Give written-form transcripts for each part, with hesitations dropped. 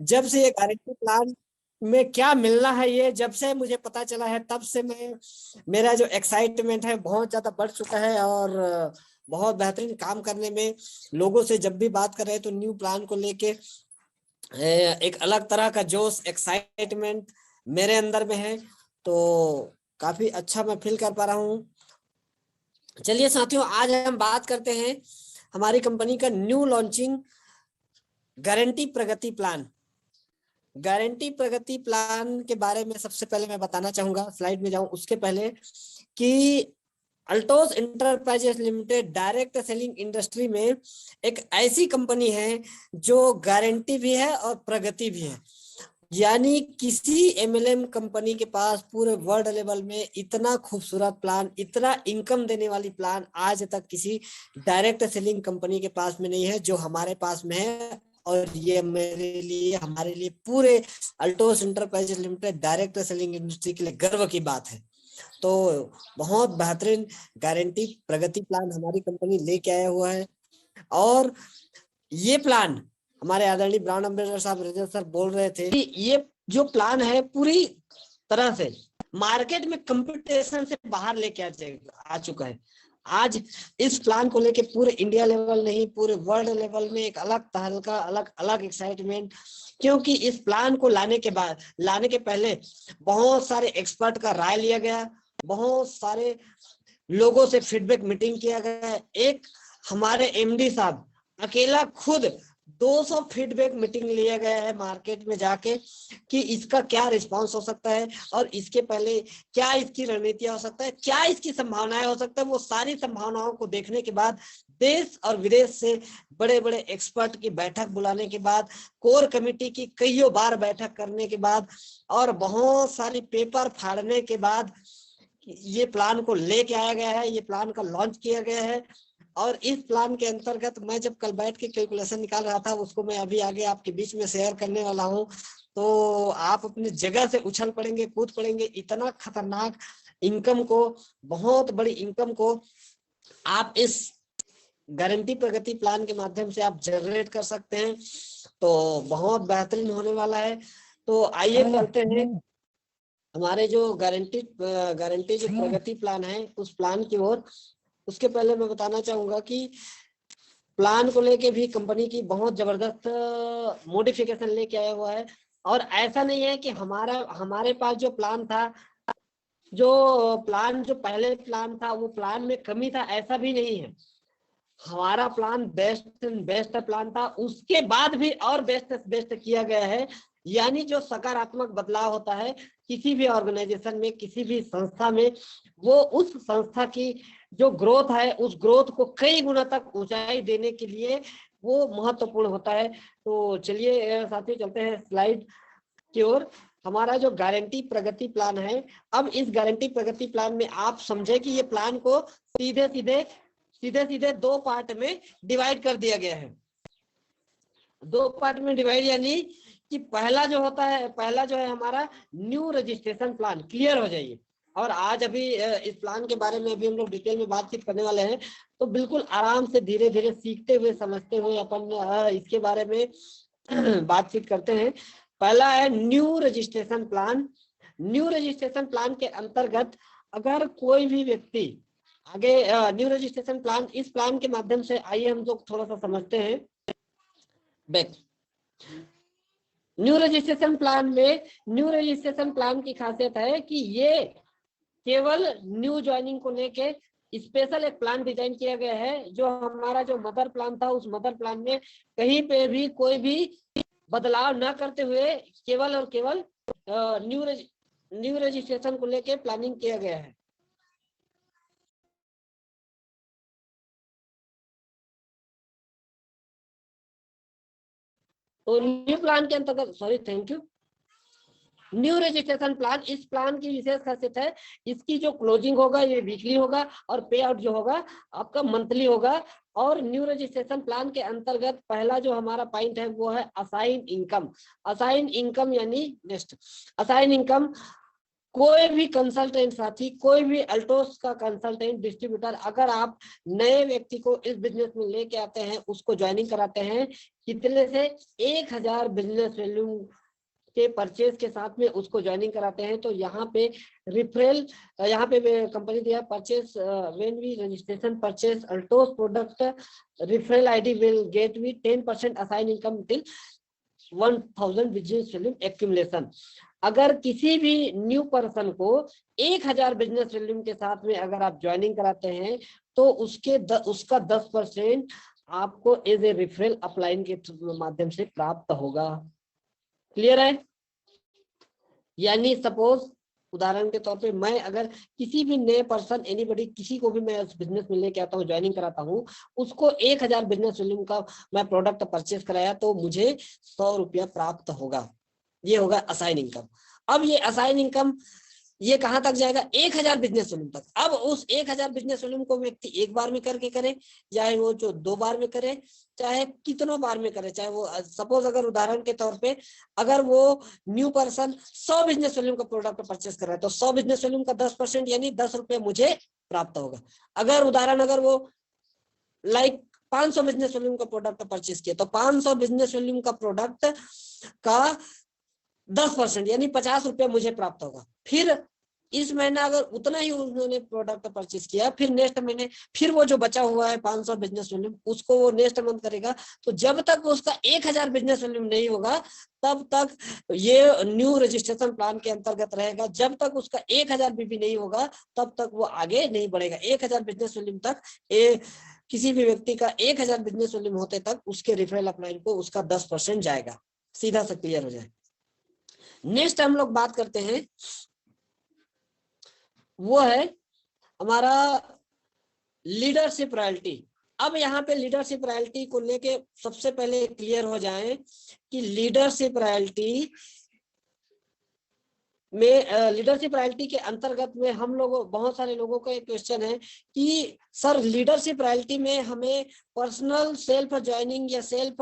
जब से ये गारंटी प्लान में क्या मिलना है, ये जब से मुझे पता चला है, तब से मैं, मेरा जो एक्साइटमेंट है बहुत ज्यादा बढ़ चुका है। और बहुत बेहतरीन काम करने में, लोगों से जब भी बात कर रहे हैं तो न्यू प्लान को लेके एक अलग तरह का जोश, एक्साइटमेंट मेरे अंदर में है। तो काफी अच्छा मैं फील कर पा रहा हूँ। चलिए साथियों, आज हम बात करते हैं हमारी कंपनी का न्यू लॉन्चिंग गारंटी प्रगति प्लान। गारंटी प्रगति प्लान के बारे में सबसे पहले मैं बताना चाहूंगा, स्लाइड में जाऊं उसके पहले, कि Altos enterprises limited direct selling industry में एक ऐसी कंपनी है जो गारंटी भी है और प्रगति भी है। यानी किसी एमएलएम कंपनी के पास पूरे वर्ल्ड लेवल में इतना खूबसूरत प्लान, इतना इनकम देने वाली प्लान आज तक किसी डायरेक्ट सेलिंग कंपनी के पास में नहीं है, जो हमारे पास में है। और ये मेरे लिए, हमारे लिए, पूरे Altos enterprises limited direct selling industry के लिए गर्व की बात है। तो बहुत बेहतरीन गारंटी प्रगति प्लान हमारी कंपनी लेके आया हुआ है। और ये प्लान, हमारे आदरणीय ब्रांड एम्बेसडर साहब रजत सर बोल रहे थे कि ये जो प्लान है पूरी तरह से मार्केट में कंपटीशन से बाहर लेके आ चुका है। आज इस प्लान को लेके पूरे इंडिया लेवल नहीं, पूरे वर्ल्ड लेवल में एक अलग तरह का, अलग अलग एक्साइटमेंट। क्योंकि इस प्लान को लाने के पहले बहुत सारे एक्सपर्ट का राय लिया गया, बहुत सारे लोगों से फीडबैक मीटिंग किया गया। एक हमारे एमडी साहब अकेला खुद 200 फीडबैक मीटिंग लिया गया है मार्केट में जाके, कि इसका क्या रिस्पांस हो सकता है, और इसके पहले क्या इसकी रणनीतियां हो सकता है, क्या इसकी संभावनाएं हो सकता है। वो सारी संभावनाओं को देखने के बाद, देश और विदेश से बड़े बड़े एक्सपर्ट की बैठक बुलाने के बाद, कोर कमेटी की कईयों बार बैठक करने के बाद, और बहुत सारी पेपर फाड़ने के बाद ये प्लान को लेके आया गया है, ये प्लान का लॉन्च किया गया है। और इस प्लान के अंतर्गत मैं जब कल बैठ के कैलकुलेशन निकाल रहा था, उसको मैं अभी आगे आपके बीच में शेयर करने वाला हूँ। तो आप अपनी जगह से उछल पड़ेंगे, कूद पड़ेंगे। इतना खतरनाक इनकम को, बहुत बड़ी इनकम को आप इस गारंटी प्रगति प्लान के माध्यम से आप जनरेट कर सकते हैं। तो बहुत बेहतरीन होने वाला है। तो आइए चलते हैं हमारे जो गारंटी जो प्रगति प्लान है उस प्लान की ओर। उसके पहले मैं बताना चाहूंगा कि प्लान को लेके भी कंपनी की बहुत जबरदस्त मॉडिफिकेशन लेके आया हुआ है। और ऐसा नहीं है कि हमारे पास जो प्लान था, जो पहले प्लान था, वो प्लान में कमी था, ऐसा भी नहीं है। हमारा प्लान बेस्ट बेस्ट प्लान था, उसके बाद भी और बेस्ट बेस्ट किया गया है। यानी जो सकारात्मक बदलाव होता है किसी भी ऑर्गेनाइजेशन में, किसी भी संस्था में, वो उस संस्था की जो ग्रोथ है, उस ग्रोथ को कई गुना तक ऊंचाई देने के लिए वो महत्वपूर्ण होता है। तो चलिए साथियों, चलते हैं स्लाइड की ओर। हमारा जो गारंटी प्रगति प्लान है, अब इस गारंटी प्रगति प्लान में आप समझे कि ये प्लान को सीधे सीधे 2 पार्ट में डिवाइड कर दिया गया है। 2 पार्ट में डिवाइड, यानी कि पहला जो है हमारा न्यू रजिस्ट्रेशन प्लान। क्लियर हो जाइए। और आज अभी इस प्लान के बारे में अभी हम लोग डिटेल में बातचीत करने वाले हैं। तो बिल्कुल आराम से, धीरे धीरे सीखते हुए, समझते हुए अपन इसके बारे में बातचीत करते हैं। पहला है new registration plan. New registration plan के अंतर्गत अगर कोई भी व्यक्ति आगे, न्यू रजिस्ट्रेशन प्लान, इस प्लान के माध्यम से आइए हम लोग थोड़ा सा समझते हैं। बैक न्यू रजिस्ट्रेशन प्लान की खासियत है कि ये केवल न्यू ज्वाइनिंग को लेके स्पेशल एक प्लान डिजाइन किया गया है। जो हमारा जो मदर प्लान था, उस मदर प्लान में कहीं पे भी कोई भी बदलाव न करते हुए केवल और केवल न्यू रजिस्ट्रेशन को लेके प्लानिंग किया गया है। तो न्यू प्लान के अंतर्गत, sorry, thank you, new registration plan, इस प्लान की विशेष खासियत है, इसकी जो क्लोजिंग होगा ये वीकली होगा, और पे आउट जो होगा आपका मंथली होगा। और न्यू रजिस्ट्रेशन प्लान के अंतर्गत पहला जो हमारा पॉइंट है वो है असाइन इनकम। असाइन इनकम यानी नेक्स्ट असाइन इनकम, कोई भी कंसल्टेंट साथी, कोई भी अल्टोस का कंसल्टेंट डिस्ट्रीब्यूटर, अगर आप नए व्यक्ति को इस बिजनेस में लेके आते हैं, उसको ज्वाइनिंग कराते हैं, कितने से 1000 बिजनेस वैल्यू के परचेज के साथ में उसको ज्वाइनिंग कराते हैं, तो यहाँ पे रिफरल, यहाँ पे कंपनी दिया purchase when we registration purchase Altos product, referral ID will get we 10% assign income till 1000 business value accumulation. अगर किसी भी न्यू पर्सन को 1000 बिजनेस वैल्यू के साथ में अगर आप ज्वाइनिंग कराते हैं, तो उसका 10% आपको एज ए रेफरल अपलाइन के माध्यम से प्राप्त होगा। क्लियर है? यानी सपोज उदाहरण के तौर पे मैं अगर किसी भी नए पर्सन, एनीबडी, किसी को भी मैं उस बिजनेस में लेके आता हूँ, ज्वाइनिंग कराता हूँ, उसको 1000 बिजनेस वैल्यू का मैं प्रोडक्ट परचेज कराया, तो मुझे 100 रुपया प्राप्त होगा। ये होगा असाइन इनकम। अब ये असाइन इनकम ये कहां तक जाएगा? 1000 बिजनेस वॉल्यूम तक। अब उस 1000 बिजनेस वॉल्यूम को व्यक्ति एक बार में करके करे, चाहे वो जो 2 बार में करे, चाहे कितनों बार में करे, चाहे वो सपोज अगर उदाहरण के तौर पे अगर वो न्यू पर्सन 100 बिजनेस वॉल्यूम का प्रोडक्ट परचेस कर रहा है, तो 100 बिजनेस वॉल्यूम का 10% यानी 10 रुपये मुझे प्राप्त होगा। अगर उदाहरण अगर वो लाइक 500 बिजनेस वॉल्यूम का प्रोडक्ट परचेस किया, तो 500 बिजनेस वॉल्यूम का प्रोडक्ट का 10% यानी 50 रुपये मुझे प्राप्त होगा। फिर इस महीना अगर उतना ही उन्होंने प्रोडक्ट परचेज किया, फिर नेक्स्ट महीने फिर वो जो बचा हुआ है 500 बिजनेस वॉल्यूम, उसको वो नेक्स्ट मंथ करेगा। तो जब तक उसका 1000 बिजनेस वॉल्यूम नहीं होगा, तब तक ये न्यू रजिस्ट्रेशन प्लान के अंतर्गत रहेगा। जब तक उसका 1000 बीबी नहीं होगा, तब तक वो आगे नहीं बढ़ेगा। 1000 बिजनेस वॉल्यूम तक किसी भी व्यक्ति का 1000 बिजनेस वॉल्यूम होते तक उसके रेफरल अपलाइन को उसका 10% जाएगा। सीधा सा क्लियर हो जाए। नेक्स्ट हम लोग बात करते हैं, वो है हमारा लीडरशिप रॉयल्टी। अब यहाँ पे लीडरशिप रॉयल्टी को लेके सबसे पहले क्लियर हो जाए कि लीडरशिप रॉयल्टी में, लीडरशिप रॉयल्टी के अंतर्गत में हम लोगों, बहुत सारे लोगों का एक क्वेश्चन है कि सर लीडरशिप रॉयल्टी में हमें पर्सनल सेल्फ ज्वाइनिंग या सेल्फ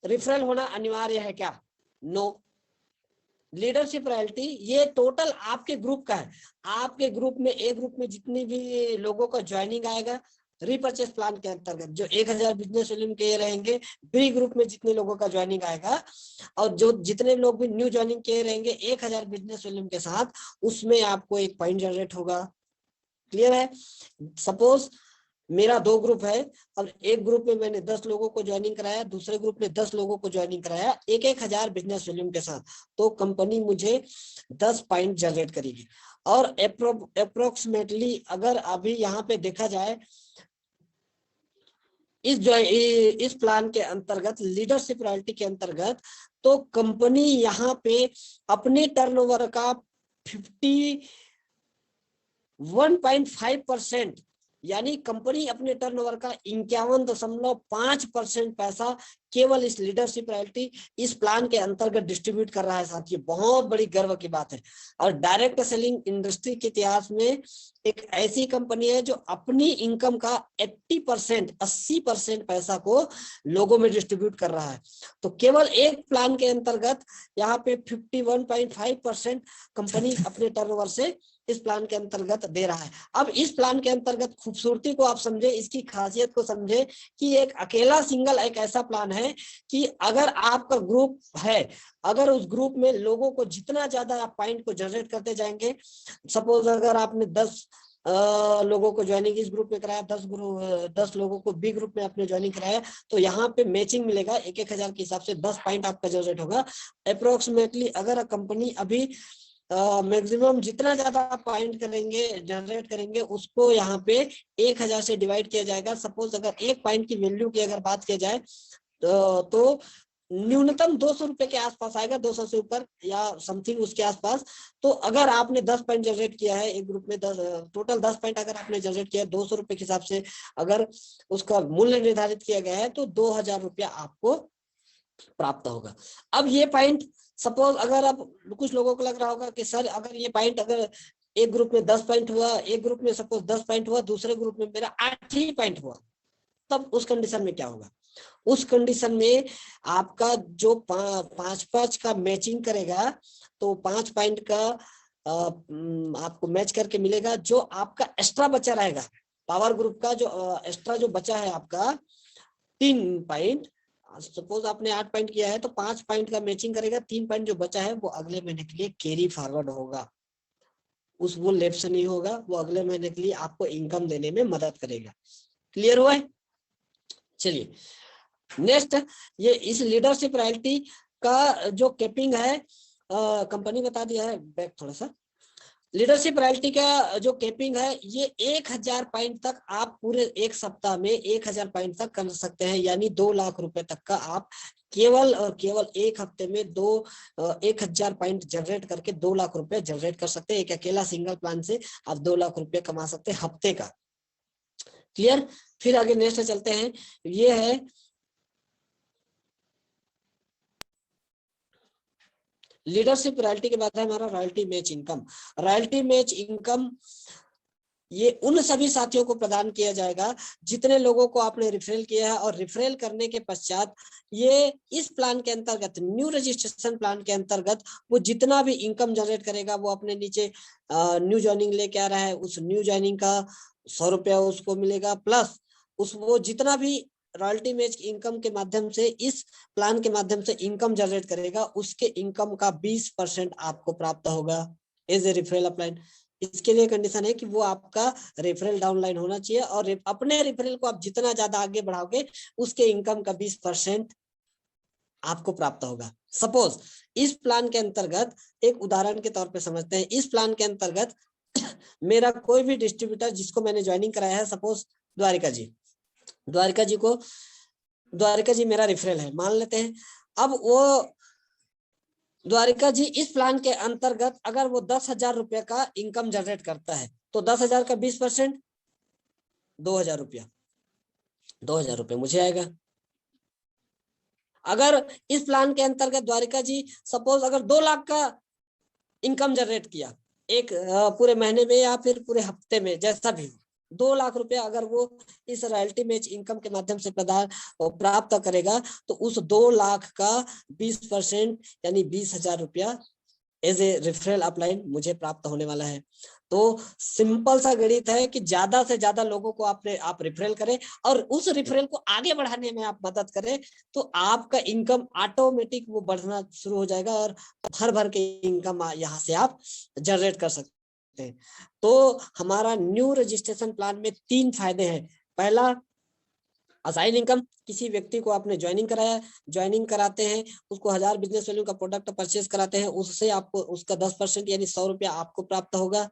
रिफरल होना अनिवार्य है क्या? नो। लीडरशिप रॉयल्टी ये टोटल आपके ग्रुप का है। आपके ग्रुप में, एक ग्रुप में जितने भी लोगों का ज्वाइनिंग आएगा रीपर्चेस प्लान के अंतर्गत, जो 1000 बिजनेस वॉल्यूम के रहेंगे, बी ग्रुप में जितने लोगों का ज्वाइनिंग आएगा, और जो जितने लोग भी न्यू ज्वाइनिंग के रहेंगे 1000 बिजनेस वॉल्यूम के साथ, उसमें आपको एक पॉइंट जनरेट होगा। क्लियर है? सपोज मेरा 2 ग्रुप है, और एक ग्रुप में मैंने 10 लोगों को ज्वाइनिंग कराया, दूसरे ग्रुप में 10 लोगों को ज्वाइनिंग कराया 1000 बिजनेस वॉल्यूम के साथ, तो कंपनी मुझे 10 पॉइंट जनरेट करेगी। और अप्रोक्सीमेटली अगर अभी यहाँ पे देखा जाए इस प्लान के अंतर्गत, लीडरशिप रॉयल्टी के अंतर्गत, तो कंपनी यहाँ पे अपने टर्नओवर का 51.5% यानी कंपनी अपने टर्नओवर का 51.5% पैसा केवल इस लीडरशिप रॉयल्टी इस प्लान के अंतर्गत डिस्ट्रीब्यूट कर रहा है। साथियों, बहुत बड़ी गर्व की बात है। और डायरेक्ट सेलिंग इंडस्ट्री के इतिहास में एक ऐसी कंपनी है जो अपनी इनकम का 80% पैसा को लोगों में डिस्ट्रीब्यूट कर रहा है। तो केवल एक प्लान के अंतर्गत यहाँ पे 51.5% कंपनी अपने टर्नओवर से इस प्लान के अंतर्गत दे रहा है। अब इस प्लान के अंतर्गत खूबसूरती को आप समझे, इसकी खासियत को समझे कि एक अकेला सिंगल एक ऐसा प्लान है कि अगर आपका ग्रुप है, अगर उस ग्रुप में लोगों को जितना ज्यादा आप पॉइंट को जनरेट करते जाएंगे, सपोज अगर आपने 10 लोगों को ज्वाइनिंग इस ग्रुप में कराया, 10 लोगों को बी ग्रुप में आपने ज्वाइनिंग कराया, तो यहाँ पे मैचिंग मिलेगा 1000 के हिसाब से 10 पॉइंट आपका जनरेट होगा। अप्रोक्सीमेटली अगर कंपनी अभी मैक्सिमम जितना ज्यादा पॉइंट करेंगे, जनरेट करेंगे, उसको यहाँ पे 1000 से डिवाइड किया जाएगा। सपोज अगर एक पॉइंट की वैल्यू की अगर बात किया जाए तो न्यूनतम 200 रुपए के आसपास आएगा, 200 से ऊपर या समथिंग उसके आसपास। तो अगर आपने 10 पॉइंट जनरेट किया है एक ग्रुप में, 10 पॉइंट अगर आपने जनरेट किया है 200 रुपए के हिसाब से, अगर उसका मूल्य निर्धारित किया गया है, तो 2000 रुपया आपको प्राप्त होगा। अब ये पॉइंट सपोज अगर आप, कुछ लोगों को लग रहा होगा कि सर अगर ये पॉइंट अगर एक ग्रुप में 10 पॉइंट हुआ, एक ग्रुप में सपोज 10 पॉइंट हुआ, दूसरे ग्रुप में मेरा 8 ही पॉइंट हुआ, तब उस कंडीशन में क्या होगा? उस कंडीशन में आपका जो 5 का मैचिंग करेगा, तो 5 पॉइंट का आपको मैच करके मिलेगा। जो आपका एक्स्ट्रा बचा रहेगा, पावर ग्रुप का जो एक्स्ट्रा जो बचा है आपका 3 पॉइंट, सपोज आपने 8 पॉइंट किया है तो 5 पॉइंट का मैचिंग करेगा, 3 पॉइंट जो बचा है वो अगले महीने के लिए कैरी फॉरवर्ड होगा, उस वो लेफ्ट से नहीं होगा, वो अगले महीने के लिए आपको इनकम देने में मदद करेगा। क्लियर हुआ है? चलिए नेक्स्ट, ये इस लीडरशिप रॉयल्टी का जो कैपिंग है कंपनी बता दिया है, बैक थोड़ा सा। लीडरशिप रॉयल्टी का जो कैपिंग है ये 1000 पॉइंट तक आप पूरे एक सप्ताह में 1000 पॉइंट तक कर सकते हैं, यानी 2 लाख रुपए तक का आप केवल और केवल एक हफ्ते में 1000 पॉइंट जनरेट करके 2 लाख रुपए जनरेट कर सकते हैं। एक अकेला सिंगल प्लान से आप 2 लाख रुपए कमा सकते हैं हफ्ते का। क्लियर? फिर आगे नेक्स्ट चलते हैं, ये है लीडरशिप रॉयल्टी के बाद है हमारा royalty match income. Royalty match income ये उन सभी साथियों को प्रदान किया जाएगा जितने लोगों को आपने रिफरल किया है, और रिफरल करने के पश्चात ये इस प्लान के अंतर्गत, न्यू रजिस्ट्रेशन प्लान के अंतर्गत, वो जितना भी इनकम जनरेट करेगा वो अपने नीचे न्यू ज्वाइनिंग लेके आ रहा है, उस न्यू ज्वाइनिंग का 100 रुपया उसको मिलेगा, प्लस उस वो जितना भी रॉयल्टी मैच इनकम के माध्यम से इस प्लान के माध्यम से इनकम जनरेट करेगा, उसके इनकम का 20% आपको प्राप्त होगा एज ए रिफरल अपलाइन। इसके लिए कंडीशन है कि वो आपका रेफरल डाउनलाइन होना चाहिए, और अपने रेफरल को आप जितना ज्यादा आगे बढ़ाओगे उसके इनकम का 20% आपको प्राप्त होगा। सपोज इस प्लान के अंतर्गत, एक उदाहरण के तौर पे समझते हैं, इस प्लान के अंतर्गत मेरा कोई भी डिस्ट्रीब्यूटर जिसको मैंने ज्वाइनिंग कराया है, सपोज द्वारिका जी, द्वारिका जी मेरा रेफरल है मान लेते हैं। अब वो द्वारिका जी इस प्लान के अंतर्गत अगर वो 10,000 रुपए का इनकम जनरेट करता है तो 10,000 का 20% 2,000 रुपया, 2,000 रुपये मुझे आएगा। अगर इस प्लान के अंतर्गत द्वारिका जी सपोज अगर 2 लाख का इनकम जनरेट किया एक पूरे महीने में या फिर पूरे हफ्ते में, जैसा भी 2 लाख रुपया अगर वो इस रॉयल्टी मैच इनकम के माध्यम से प्राप्त करेगा तो उस 2 लाख का 20% यानी 20,000 रुपया एज ए रेफरल अपलाइन मुझे प्राप्त होने वाला है। तो सिंपल सा गणित है कि ज्यादा से ज्यादा लोगों को आप रेफरल करें और उस रेफरल को आगे बढ़ाने में आप मदद करें तो आपका इनकम ऑटोमेटिक वो बढ़ना शुरू हो जाएगा और भर भर के इनकम यहाँ से आप जनरेट कर सकते हैं। तो हमारा न्यू रजिस्ट्रेशन प्लान में 3 फायदे हैं। पहला, असाइन इनकम, किसी व्यक्ति को आपने ज्वाइनिंग कराया, ज्वाइनिंग कराते हैं उसको 1000 बिजनेस वैल्यू का प्रोडक्ट परचेज कराते हैं, उससे आपको उसका 10% यानी 100 रुपया आपको प्राप्त होगा।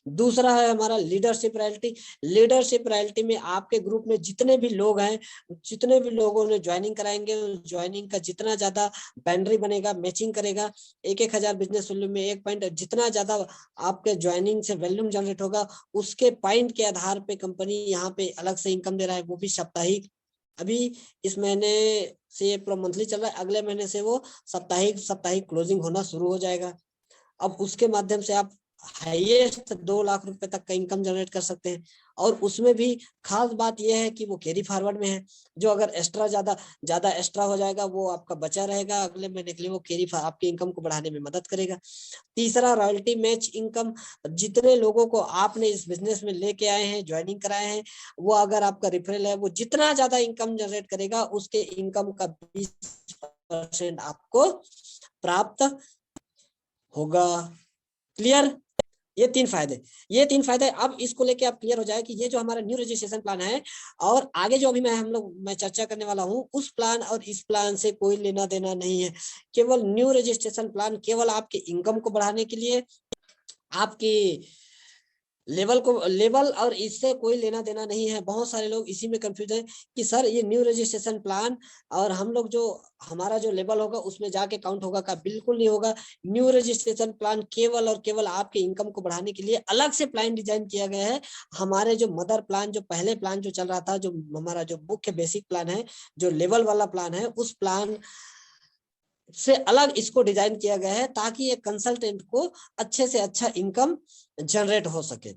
दूसरा है हमारा लीडरशिप रॉयल्टी। लीडरशिप रॉयल्टी में आपके ग्रुप में जितने भी लोग हैं, जितने भी लोगों ने ज्वाइनिंग कराएंगे, ज्वाइनिंग का जितना ज्यादा बाउंड्री बनेगा, मैचिंग करेगा, 1,000 बिजनेस वैल्यू में 1 पॉइंट, जितना ज्यादा आपके ज्वाइनिंग से वैल्यूम जनरेट होगा उसके पॉइंट के आधार पे कंपनी यहाँ पे अलग से इनकम दे रहा है, वो भी साप्ताहिक। अभी इस महीने से ये पूरा मंथली चल रहा है, अगले महीने से वो साप्ताहिक क्लोजिंग होना शुरू हो जाएगा। अब उसके माध्यम से आप हाईएस्ट 2 लाख रुपए तक का इनकम जनरेट कर सकते हैं, और उसमें भी खास बात यह है कि वो कैरी फॉरवर्ड में है। जो अगर एक्स्ट्रा ज्यादा एक्स्ट्रा हो जाएगा वो आपका बचा रहेगा, अगले महीने के लिए वो कैरी आपकी इनकम को बढ़ाने में मदद करेगा। तीसरा, रॉयल्टी मैच इनकम, जितने लोगों को आपने इस बिजनेस में लेके आए हैं, ज्वाइनिंग कराए हैं, वो अगर आपका रेफरल है वो जितना ज्यादा इनकम जनरेट करेगा उसके इनकम का 20% आपको प्राप्त होगा। क्लियर? ये 3 फायदे। अब इसको लेके आप क्लियर हो जाए कि ये जो हमारा न्यू रजिस्ट्रेशन प्लान है और आगे जो अभी मैं चर्चा करने वाला हूं, उस प्लान और इस प्लान से कोई लेना देना नहीं है। केवल न्यू रजिस्ट्रेशन प्लान केवल आपके इनकम को बढ़ाने के लिए, आपकी लेवल और इससे कोई लेना देना नहीं है। बहुत सारे लोग इसी में कंफ्यूज है कि सर ये न्यू रजिस्ट्रेशन प्लान और हम लोग जो हमारा जो लेवल होगा उसमें जाके काउंट होगा का? बिल्कुल नहीं होगा। न्यू रजिस्ट्रेशन प्लान केवल और केवल आपके इनकम को बढ़ाने के लिए अलग से प्लान डिजाइन किया गया है। हमारे जो मदर प्लान, जो पहले प्लान जो चल रहा था, जो हमारा जो मुख्य बेसिक प्लान है, जो लेवल वाला प्लान है, उस प्लान से अलग इसको डिजाइन किया गया है ताकि एक कंसल्टेंट को अच्छे से अच्छा इनकम जनरेट हो सके।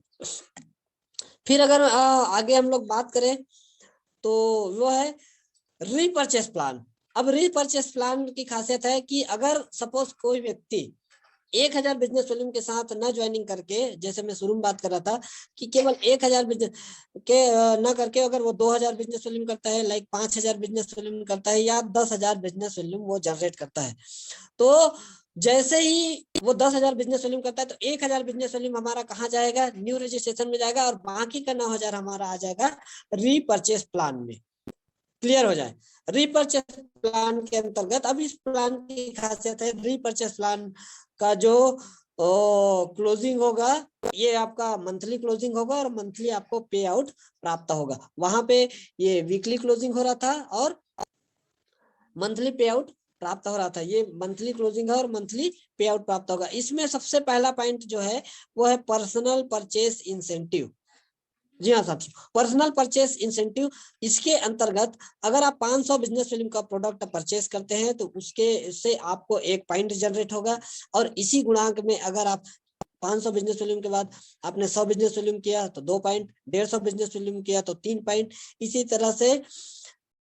फिर अगर आगे हम लोग बात करें तो वो है रीपरचेस प्लान। अब रीपरचेस प्लान की खासियत है कि अगर सपोज कोई व्यक्ति 1000 बिजनेस वॉल्यूम के साथ न ज्वाइनिंग करके, जैसे मैं शुरू में बात कर रहा था कि केवल 1000 बिजनेस के न करके अगर वो 2000 बिजनेस वॉल्यूम करता है, लाइक 5000 बिजनेस वॉल्यूम करता है, या 10,000 बिजनेस वॉल्यूम वो जनरेट करता है, तो जैसे ही वो 10,000 बिजनेस वॉल्यूम करता है तो 1000 बिजनेस वॉल्यूम हमारा कहाँ जाएगा, न्यू रजिस्ट्रेशन में जाएगा, और बाकी का 9000 हमारा आ जाएगा रीपर्चेस प्लान में। क्लियर हो जाए। रीपर्चेस प्लान के अंतर्गत, अब इस प्लान की खासियत है, रीपर्चेस प्लान का जो क्लोजिंग होगा, ये आपका मंथली क्लोजिंग होगा और मंथली आपको पे आउट प्राप्त होगा। वहां पे ये वीकली क्लोजिंग हो रहा था और मंथली पे आउट प्राप्त हो रहा था। ये मंथली क्लोजिंग है और मंथली पे आउट प्राप्त होगा। इसमें सबसे पहला पॉइंट जो है वो है पर्सनल परचेस इंसेंटिव। जी हाँ साथियों, पर्सनल परचेस इंसेंटिव। इसके अंतर्गत अगर आप 500 बिजनेस वॉल्यूम का प्रोडक्ट परचेस करते हैं तो उसके से आपको 1 पॉइंट जनरेट होगा, और इसी गुणांक में अगर आप 500 बिजनेस वॉल्यूम के बाद आपने 100 बिजनेस वॉल्यूम किया तो 2 पॉइंट, 150 बिजनेस वॉल्यूम किया तो 3 पॉइंट। इसी तरह से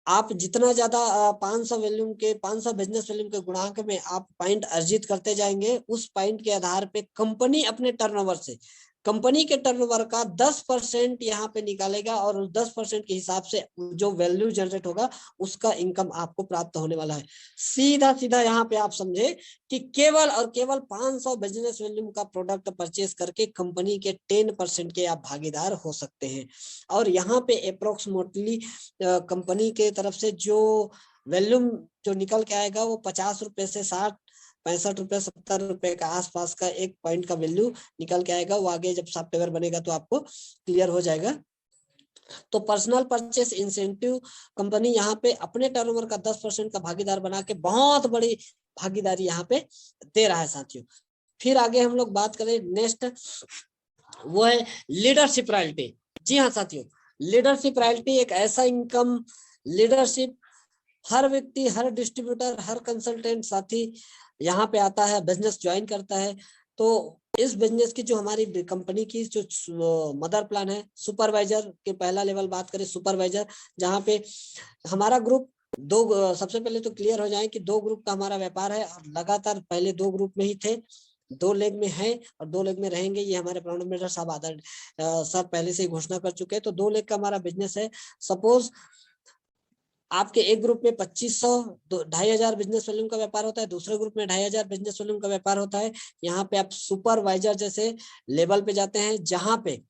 आप जितना ज्यादा 500 बिजनेस वॉल्यूम के गुणांक में आप पॉइंट अर्जित करते जाएंगे, उस पॉइंट के आधार पे कंपनी अपने टर्नओवर से, कंपनी के टर्नओवर का 10% यहाँ पे निकालेगा, और उस 10% के हिसाब से जो वैल्यू जनरेट होगा उसका इनकम आपको प्राप्त होने वाला है। सीधा सीधा यहाँ पे आप समझे कि केवल और केवल 500 बिजनेस वॉल्यूम का प्रोडक्ट परचेस करके कंपनी के 10% के आप भागीदार हो सकते हैं। और यहाँ पे अप्रोक्सीमेटली कंपनी के तरफ से जो वॉल्यूम जो निकल के आएगा वो 50 रुपए से 60, 65 रुपए, 70 रुपए का आसपास का 1 पॉइंट का वैल्यू निकल के आएगा। वो आगे जब सॉफ्टवेयर बनेगा तो आपको क्लियर हो जाएगा। तो पर्सनल परचेस इंसेंटिव कंपनी यहाँ पे अपने टर्नओवर का 10% का भागीदार बना के बहुत बड़ी भागीदारी यहाँ पे दे रहा है साथियों। फिर आगे हम लोग बात करें, नेक्स्ट वो है लीडरशिप रॉयल्टी। जी हाँ साथियों, लीडरशिप रॉयल्टी एक ऐसा इनकम, लीडरशिप हर व्यक्ति, हर डिस्ट्रीब्यूटर, हर कंसल्टेंट साथी यहाँ पे आता है, बिजनेस ज्वाइन करता है। तो इस बिजनेस की जो हमारी कंपनी की जो मदर प्लान है, सुपरवाइजर के पहला लेवल बात करें, सुपरवाइजर, जहाँ पे हमारा ग्रुप दो, सबसे पहले तो क्लियर हो जाए कि 2 ग्रुप का हमारा व्यापार है, और लगातार पहले 2 ग्रुप में ही थे, 2 लेग में है और 2 लेग में रहेंगे। ये हमारे प्रोग्राम मैनेजर साहब आदर सर पहले से ही घोषणा कर चुके हैं। तो 2 लेग का हमारा बिजनेस है। सपोज आपके एक ग्रुप में 2500, 2500 बिजनेस वॉल्यूम का व्यापार होता है, दूसरे ग्रुप में 2500 बिजनेस वॉल्यूम का व्यापार होता है। यहाँ पे आप सुपरवाइजर जैसे लेवल पे जाते हैं, जहां पे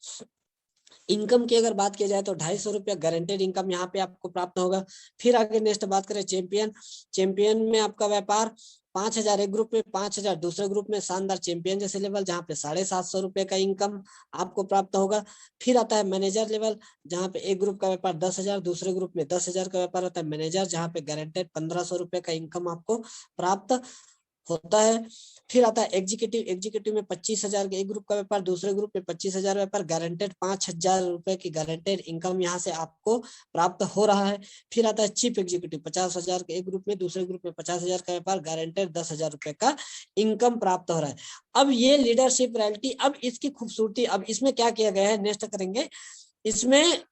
इनकम की अगर बात की जाए तो 250 रुपया गारंटेड इनकम यहाँ पे आपको प्राप्त होगा। फिर आगे नेक्स्ट बात करें चैंपियन, चैंपियन में आपका व्यापार 5000 एक ग्रुप में, 5000 दूसरे ग्रुप में, शानदार चैंपियन जैसे लेवल, जहाँ पे 750 रुपए का इनकम आपको प्राप्त होगा। फिर आता है मैनेजर लेवल, जहाँ पे एक ग्रुप का व्यापार 10,000, दूसरे ग्रुप में 10,000 का व्यापार होता है मैनेजर, जहाँ पे गारंटेड 1500 रुपए का इनकम आपको प्राप्त होता है। फिर आता है एग्जीक्यूटिव, एग्जीक्यूटिव में 25,000 के एक ग्रुप का व्यापार, दूसरे ग्रुप में 25,000 व्यापार, गारंटेड 5,000 रुपए की गारंटेड इनकम यहाँ से आपको प्राप्त हो रहा है। फिर आता है चीफ एग्जीक्यूटिव, 50,000 के एक ग्रुप में, दूसरे ग्रुप में 50,000 का व्यापार, गारंटेड 10,000 रुपए का इनकम प्राप्त हो रहा है। अब ये लीडरशिप रॉयल्टी, अब इसकी खूबसूरती, अब इसमें क्या किया गया है नेक्स्ट करेंगे। इसमें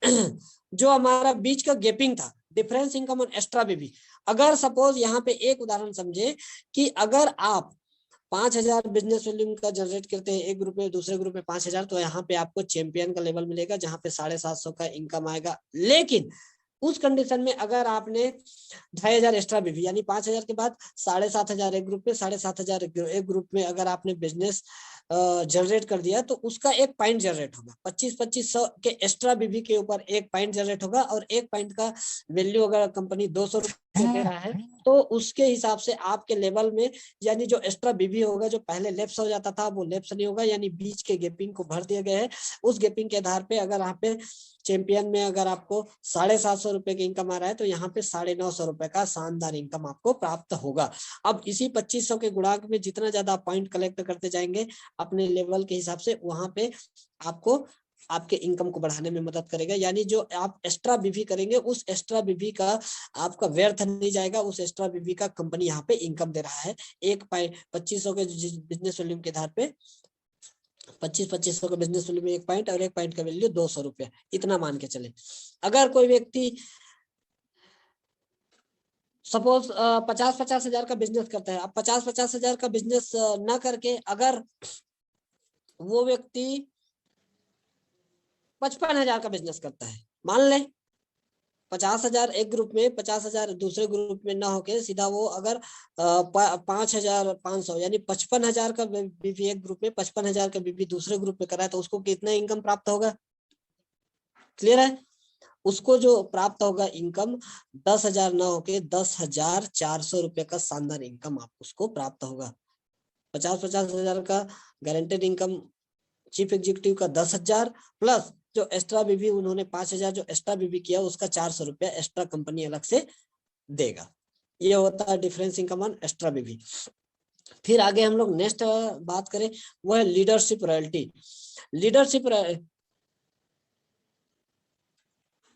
जो हमारा बीच का गैपिंग था, डिफरेंस इनकम और एक्स्ट्रा बीबी, अगर सपोज यहाँ पे एक उदाहरण समझे कि अगर आप 5,000 बिजनेस वॉल्यूम का जनरेट करते हैं एक ग्रुप में, दूसरे ग्रुप में 5,000, तो यहाँ पे आपको चैंपियन का लेवल मिलेगा, जहाँ पे 750 का इनकम आएगा। लेकिन उस कंडीशन में अगर आपने 2,500 एक्स्ट्रा बीबी, यानी 5,000 के बाद 7,500 एक ग्रुप में, 7,500 एक ग्रुप में अगर आपने बिजनेस जनरेट कर दिया, तो उसका 1 पॉइंट जनरेट होगा। 2500 के एक्स्ट्रा बीबी के ऊपर 1 पॉइंट जनरेट होगा, और 1 पॉइंट का वैल्यू अगर कंपनी 200 रुपए दे रहा है, तो उसके हिसाब से आपके लेवल में, यानी जो एक्स्ट्रा बीबी होगा, जो पहले लेप्स हो जाता था वो लेप्स नहीं होगा, यानी बीच के गैपिंग को भर दिया गया है। उस गैपिंग के आधार पे अगर यहाँ पे चैंपियन में अगर आपको 750 रुपए की इनकम आ रहा है, तो यहाँ पे 950 रुपए का शानदार इनकम आपको प्राप्त होगा। अब इसी 2500 के गुणांक में जितना ज्यादा पॉइंट कलेक्ट करते जाएंगे अपने लेवल के हिसाब से, वहां पे आपको आपके इनकम को बढ़ाने में मदद करेगा। यानी जो आप एक्स्ट्रा बीवी करेंगे, उस एक्स्ट्रा बीवी का आपका व्यर्थ नहीं जाएगा, उस एक्स्ट्रा बीवी का कंपनी यहाँ पे इनकम दे रहा है। 2500 के बिजनेस वॉल्यूम के आधार पे 2500 का बिजनेस वैल्यू में 1 पॉइंट, और 1 पॉइंट का वैल्यू 200 रुपया, इतना मान के चले। अगर कोई व्यक्ति सपोज 50-50 हजार का बिजनेस करता है। अब 50-50 हजार का बिजनेस ना करके अगर वो व्यक्ति 55 हजार का बिजनेस करता है, मान ले 50 हजार एक ग्रुप में, 50 हजार दूसरे ग्रुप में ना होके सीधा वो अगर 5,500 यानी 55 हजार का बीपी एक ग्रुप में, 55 हजार का बीपी दूसरे ग्रुप में कराए तो उसको कितना इनकम प्राप्त होगा? क्लियर है? उसको जो प्राप्त होगा इनकम 10,000 ना होके 10,400 रुपए का शानदार इनकम आप उसको प्राप्त होगा। 50-50 हजार का गारंटेड इनकम चीफ एग्जीक्यूटिव का 10,000 प्लस जो एक्स्ट्रा बीबी उन्होंने 5,000 जो एक्स्ट्रा बीबी किया उसका 400 रुपया एक्स्ट्रा कंपनी अलग से देगा। ये होता है difference income on extra BB. फिर आगे हम लोग नेक्स्ट बात करें वो है लीडरशिप रॉयल्टी। लीडरशिप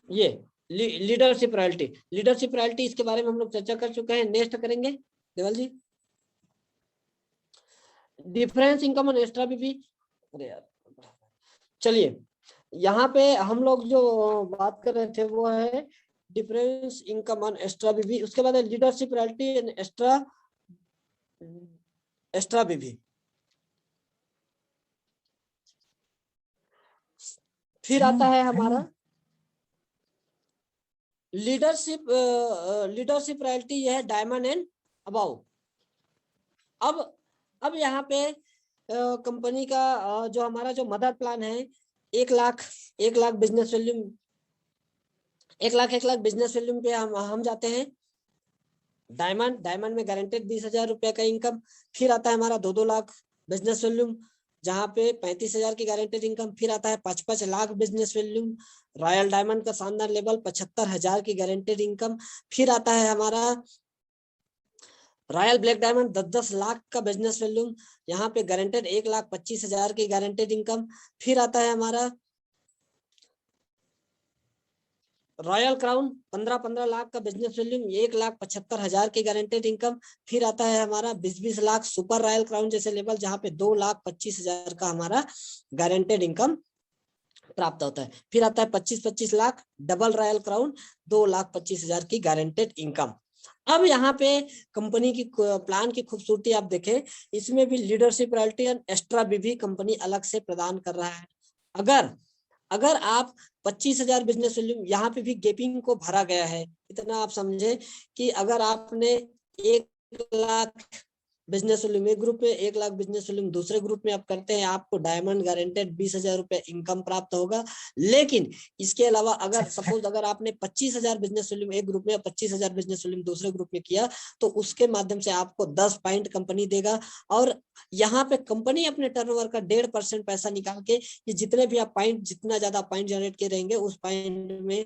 ये लीडरशिप रॉयल्टी, लीडरशिप रॉयल्टी इसके बारे में हम लोग चर्चा कर चुके हैं। नेक्स्ट करेंगे देवल जी डिफरेंस इनकम ऑन एक्स्ट्रा बीबी। अरे यार चलिए यहाँ पे हम लोग जो बात कर रहे थे वो है difference income on extra BB, उसके बाद leadership royalty and extra extra BB. फिर आता है हमारा लीडरशिप लीडरशिप रॉयल्टी, यह है डायमंड एंड अबव। अब यहाँ पे कंपनी का जो हमारा जो मदर प्लान है 1,00,000 बिजनेस वैल्यू, 1,00,000 बिजनेस वैल्यू पे हम जाते हैं। डायमंड में गारंटेड 20,000 रुपए का इनकम। फिर आता है हमारा 2-2 लाख बिजनेस वैल्यूम जहाँ पे 35,000 की गारंटेड इनकम। फिर आता है 5-5 lakh business volume, royal diamond का शानदार लेवल 75,000 की गारंटेड इनकम। फिर आता है हमारा रॉयल ब्लैक डायमंड 10-10 लाख का बिजनेस वैल्यूम, यहाँ पे गारंटेड 1,25,000 की गारंटेड इनकम। फिर आता है हमारा रॉयल क्राउन 15-15 लाख का बिजनेस वैल्यूम, 1,75,000 की गारंटेड इनकम। फिर आता है हमारा 20-20 लाख सुपर रॉयल क्राउन जैसे लेवल जहाँ पे 2,25,000 का हमारा गारंटेड इनकम प्राप्त होता है। फिर आता है 25-25 लाख डबल रॉयल क्राउन, 2,25,000 की गारंटेड इनकम। अब यहाँ पे कंपनी की प्लान की खूबसूरती आप देखें, इसमें भी लीडरशिप रॉयल्टी एंड एक्स्ट्रा भी कंपनी अलग से प्रदान कर रहा है। अगर आप 25,000 बिजनेस वैल्यू, यहाँ पे भी गैपिंग को भरा गया है। इतना आप समझे कि अगर आपने 1,00,000 बिजनेस वैल्यूम एक ग्रुप में, 1,00,000 बिजनेस वैल्यूम दूसरे ग्रुप में आप करते हैं, आपको डायमंड गारंटेड 20,000 रुपए इनकम प्राप्त होगा। लेकिन इसके अलावा अगर सपोज अगर आपने 25,000 बिजनेस वैल्यूम एक ग्रुप में, 25,000 बिजनेस वैल्यूम दूसरे ग्रुप में किया तो उसके माध्यम से आपको 10 पॉइंट कंपनी देगा। और यहाँ पे कंपनी अपने टर्नओवर का 1.5% पैसा निकाल के, ये जितने भी आप पॉइंट, जितना ज्यादा पॉइंट जनरेट के रहेंगे उस पॉइंट में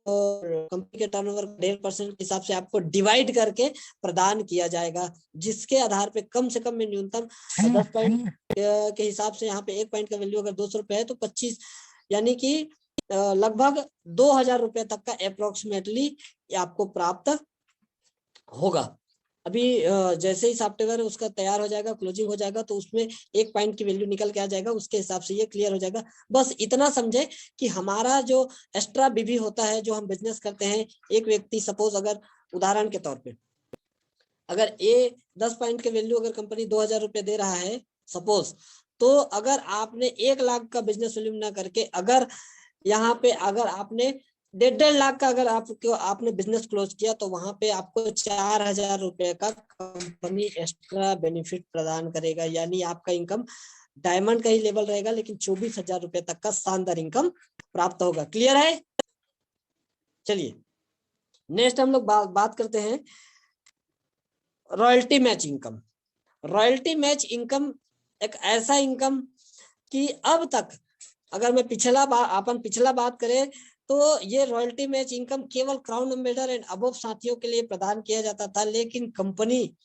और कंपनी के टर्नओवर 1.5% के हिसाब से आपको डिवाइड करके प्रदान किया जाएगा, जिसके आधार पे कम से कम में न्यूनतम 10 पॉइंट के हिसाब से यहाँ पे 1 पॉइंट का वैल्यू अगर 200 रुपए है तो 25 यानी कि लगभग 2,000 रुपए तक का अप्रोक्सीमेटली आपको प्राप्त होगा। अभी जैसे ही सॉफ्टवेयर उसका तैयार हो जाएगा, क्लोजिंग हो जाएगा तो उसमें 1 पॉइंट की वैल्यू निकल के आ जाएगा, उसके हिसाब से ये क्लियर हो जाएगा। बस इतना समझे कि हमारा जो एक्स्ट्रा बीबी होता है जो हम बिजनेस करते हैं, एक व्यक्ति सपोज अगर उदाहरण के तौर पे अगर 10 पॉइंट के वैल्यू अगर कंपनी 2,000 रुपए दे रहा है सपोज, तो अगर आपने 1,00,000 का बिजनेस वैल्यू ना करके अगर यहाँ पे अगर आपने 1.5 लाख का अगर आपने बिजनेस क्लोज किया तो वहां पे आपको 4,000 रुपए का कंपनी एक्स्ट्रा बेनिफिट प्रदान करेगा। यानी आपका इनकम डायमंड का ही लेवल रहेगा लेकिन 24,000 रुपए तक का शानदार इनकम प्राप्त होगा। क्लियर है? चलिए नेक्स्ट हम लोग बात करते हैं royalty match income. Royalty match income एक ऐसा इनकम कि अब तक अगर मैं पिछला बात करें तो ये रॉयल्टी मैच इनकम केवल क्राउन एम्बेसडर एंड अबव साथियों के लिए प्रदान किया जाता था। लेकिन कंपनी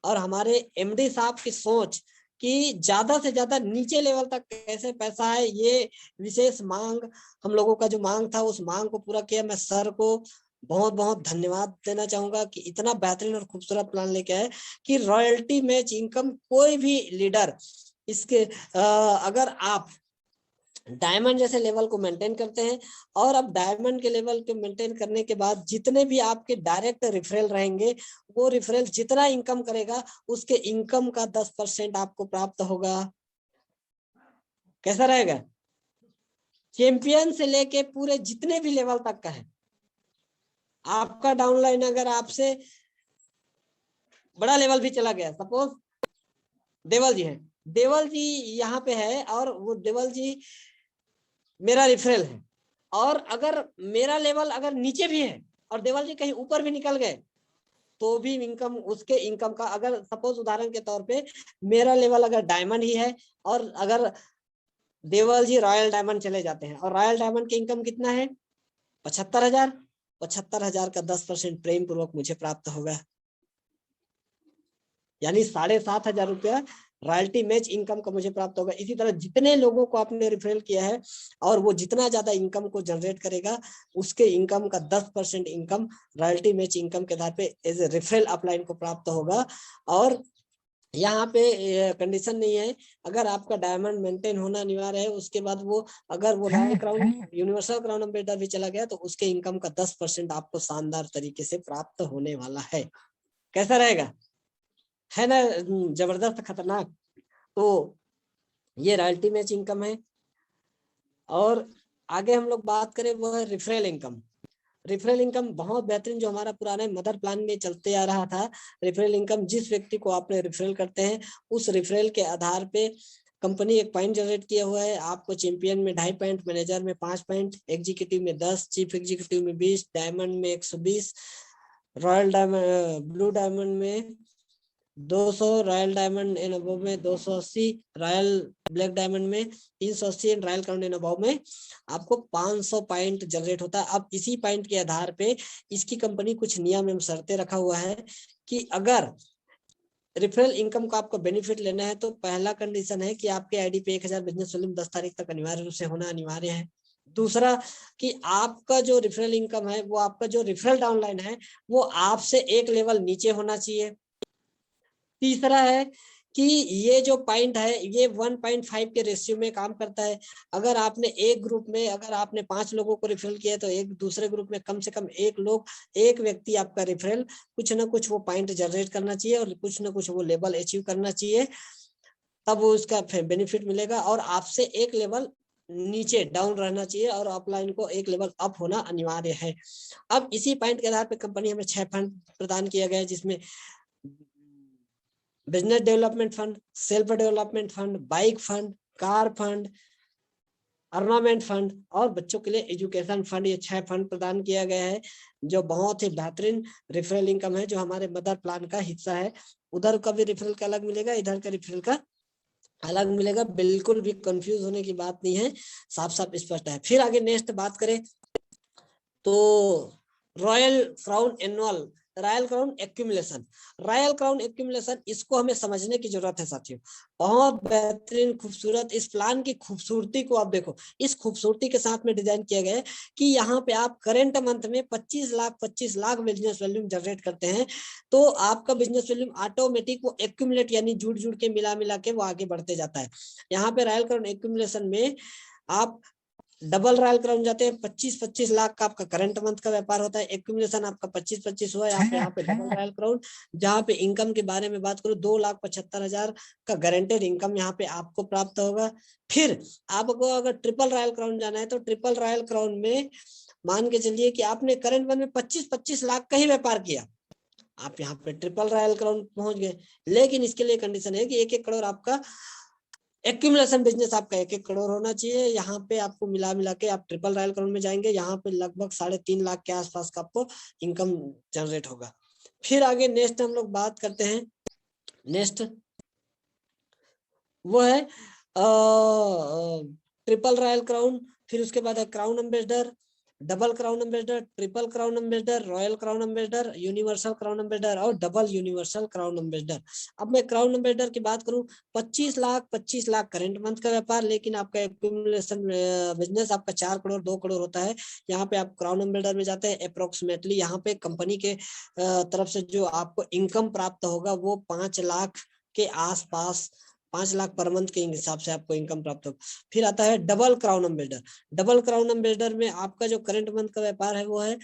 और हमारे एमडी साहब की सोच कि ज्यादा से ज्यादा नीचे लेवल तक कैसे पैसा है, ये विशेष मांग हम लोगों का जो मांग था उस मांग को पूरा किया। मैं सर को बहुत बहुत धन्यवाद देना चाहूंगा कि इतना बेहतरीन और खूबसूरत प्लान लेके आए कि रॉयल्टी मैच इनकम कोई भी लीडर इसके अगर आप डायमंड जैसे लेवल को मेंटेन करते हैं। और अब डायमंड के लेवल को मेंटेन करने के बाद जितने भी आपके डायरेक्ट रेफरल रहेंगे, वो रेफरल जितना इनकम करेगा उसके इनकम का 10% आपको प्राप्त होगा। कैसा रहेगा? चैंपियन से लेके पूरे जितने भी लेवल तक का है, आपका डाउनलाइन अगर आपसे बड़ा लेवल भी चला गया, सपोज देवल जी है, देवल जी यहाँ पे है और वो देवल जी मेरा रेफरल है, और अगर मेरा लेवल अगर नीचे भी है और देवल जी कहीं ऊपर भी निकल गए तो भी इनकम, उसके इनकम का, अगर सपोज उदाहरण के तौर पे मेरा लेवल अगर डायमंड ही है और अगर देवल जी रॉयल डायमंड चले जाते हैं और रॉयल डायमंड की इनकम कितना है 75,000, 75,000 का 10% प्रेम पूर्वक मुझे प्राप्त होगा, यानी 7,500 रुपया रॉयल्टी मैच इनकम का मुझे प्राप्त होगा। इसी तरह जितने लोगों को आपने रिफरल किया है और वो जितना ज्यादा इनकम को जनरेट करेगा उसके इनकम का 10% इनकम रॉयल्टी मैच इनकम के आधार पे एज ए रेफरल अपलाइन को प्राप्त होगा। और यहाँ पे कंडीशन नहीं है, अगर आपका डायमंड मेंटेन होना अनिवार्य है, उसके बाद वो अगर वो royal crown universal crown ambassador भी चला गया तो उसके इनकम का 10% आपको शानदार तरीके से प्राप्त होने वाला है। कैसा रहेगा? है ना जबरदस्त खतरनाक। तो ये रॉयल्टी मैच इनकम है। और आगे हम लोग बात करें वो है रेफरल इनकम। रेफरल इनकम बहुत बेहतरीन, जो हमारा पुराने मदर प्लान में चलते आ रहा था। रेफरल इनकम, जिस व्यक्ति को आपने रेफरल करते हैं उस रेफरल के आधार पे कंपनी एक पॉइंट जनरेट किया हुआ है। आपको चैंपियन में 2.5 पॉइंट, मैनेजर में 5 पॉइंट, एग्जीक्यूटिव में 10, चीफ एग्जीक्यूटिव में 20, डायमंड में 120, रॉयल डायमंड ब्लू डायमंड में 200, रॉयल डायमंड एंड अबव में 280, रॉयल ब्लैक डायमंड में 380 and royal crown and above में आपको 500 पॉइंट जनरेट होता है। अब इसी पॉइंट के आधार पे इसकी कंपनी कुछ नियम एवं शर्तें रखा हुआ है कि अगर रेफरल इनकम का आपको बेनिफिट लेना है तो पहला कंडीशन है कि आपके आईडी पे 1000 बिजनेस वॉल्यूम 10 तारीख तक अनिवार्य रूप से होना अनिवार्य है। दूसरा कि आपका जो रेफरल इनकम है, वो आपका जो रेफरल डाउनलाइन है वो आपसे एक लेवल नीचे होना चाहिए। तीसरा है कि ये जो पॉइंट है ये 1.5 के रेशियो में काम करता है। अगर आपने एक ग्रुप में, अगर आपने 5 लोगों को रेफरल किया तो एक दूसरे ग्रुप में कम से कम एक व्यक्ति आपका रेफरल कुछ ना कुछ वो पॉइंट जनरेट करना चाहिए और कुछ ना कुछ वो लेवल अचीव करना चाहिए, तब वो उसका बेनिफिट मिलेगा। और आपसे एक लेवल नीचे डाउन रहना चाहिए और अपलाइन को एक लेवल अप होना अनिवार्य है। अब इसी पॉइंट के आधार पर कंपनी हमें 6 फंड प्रदान किया गया है, जिसमें business development fund, self development fund, bike fund, car fund, ornament fund और बच्चों के लिए एजुकेशन फंड। ये 6 फंड प्रदान किया गया है, जो बहुत ही बेहतरीन रेफरल इनकम है, जो हमारे मदर प्लान का हिस्सा है। उधर का भी रेफरल का अलग मिलेगा, इधर का रेफरल का अलग मिलेगा। बिल्कुल भी कंफ्यूज होने की बात नहीं है, साफ साफ स्पष्ट है। फिर आगे नेक्स्ट बात करें तो royal crown annual, royal crown accumulation. Royal crown accumulation, इसको हमें समझने की जरूरत है साथियों। बहुत बेहतरीन खूबसूरत, इस प्लान की खूबसूरती को आप देखो, इस खूबसूरती के साथ में डिजाइन किया गया है कि यहाँ पे आप करेंट मंथ में 25 लाख बिजनेस वॉल्यूम जनरेट करते हैं तो आपका बिजनेस वॉल्यूम ऑटोमेटिक वो एक्यूमुलेट, यानी जुड़ जुड़ के मिला के वो आगे बढ़ते जाता है। यहाँ पे रॉयल क्राउन एक्यूमुलेशन में आप डबल रॉयल क्राउन जाते हैं, 25 लाख का आपका करंट मंथ का व्यापार होता है। एक्यूमुलेशन आपका 25 हुआ यहाँ पे डबल रॉयल क्राउन, जहाँ पे इनकम के बारे में बात करूँ 2,75,000 का गारंटेड इनकम यहाँ पे आपको प्राप्त होगा। फिर आपको अगर ट्रिपल रॉयल क्राउन जाना है तो ट्रिपल रॉयल क्राउन में मान के चलिए कि आपने करंट मंथ में 25 लाख का ही व्यापार किया, आप यहाँ पे ट्रिपल रॉयल क्राउन पहुंच गए। लेकिन इसके लिए कंडीशन है कि 1-1 करोड़ आपका एक्यूमुलेशन बिजनेस आपका 1-1 करोड़ होना चाहिए। यहाँ पे आपको मिला के आप ट्रिपल रॉयल क्राउन में जाएंगे, यहाँ पे लगभग 3.5 लाख के आसपास का आपको इनकम जनरेट होगा। फिर आगे नेक्स्ट हम लोग बात करते हैं, नेक्स्ट वो है ट्रिपल रॉयल क्राउन, फिर उसके बाद है crown ambassador, double crown ambassador, triple crown ambassador, royal crown ambassador, universal crown ambassador और डबल यूनिवर्सल क्राउन एम्बेसडर। अब मैं क्राउन एम्बेसडर की बात करूं, 25 लाख करेंट मंथ का व्यापार, लेकिन आपका एक्यूमुलेशन बिजनेस आपका 4 करोड़ 2 करोड़ होता है। यहाँ पे आप क्राउन एम्बेसडर में जाते हैं, अप्रोक्सीमेटली यहाँ पे कंपनी के तरफ से जो आपको इनकम प्राप्त होगा वो 5 लाख के आसपास 5 लाख पर मंथ के हिसाब से आपको इनकम प्राप्त होगा। फिर आता है double crown builder. Double crown builder में आपका जो करंट मंथ का व्यापार है वो है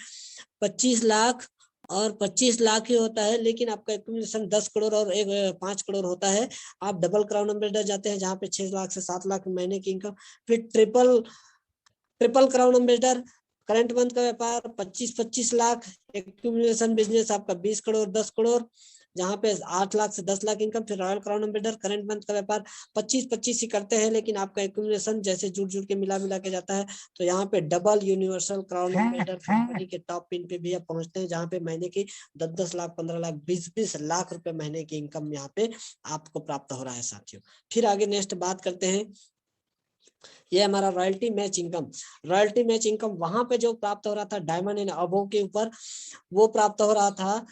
25 लाख, और 25 लाख ही होता है, लेकिन आपका एक्यूमुलेशन 10 करोड़ और 5 करोड़ होता है। आप डबल क्राउन बिल्डर जाते हैं जहाँ पे 6 लाख से 7 लाख महीने की इनकम। फिर triple crown ambassador, current month का व्यापार 25 लाख, एक्यूमुलेशन बिजनेस आपका 20 करोड़ 10 करोड़, जहां पे 8 लाख से 10 लाख इनकम। फिर royal crown ambassador, current month का व्यापार 25 ही करते हैं, लेकिन आपका एक्यूमुलेशन जैसे जुड़ के मिला के जाता है। तो यहाँ पे double universal crown ambassador company के टॉप पिन पे भी आप पहुंचते हैं, जहाँ पे महीने की 10 लाख 15 लाख 20 लाख रुपए महीने की इनकम यहाँ पे आपको प्राप्त हो रहा है साथियों। फिर आगे नेक्स्ट बात करते हैं, ये हमारा royalty match income. Royalty match income वहां पे जो प्राप्त हो रहा था डायमंड एंड अबोव के ऊपर, वो प्राप्त हो रहा था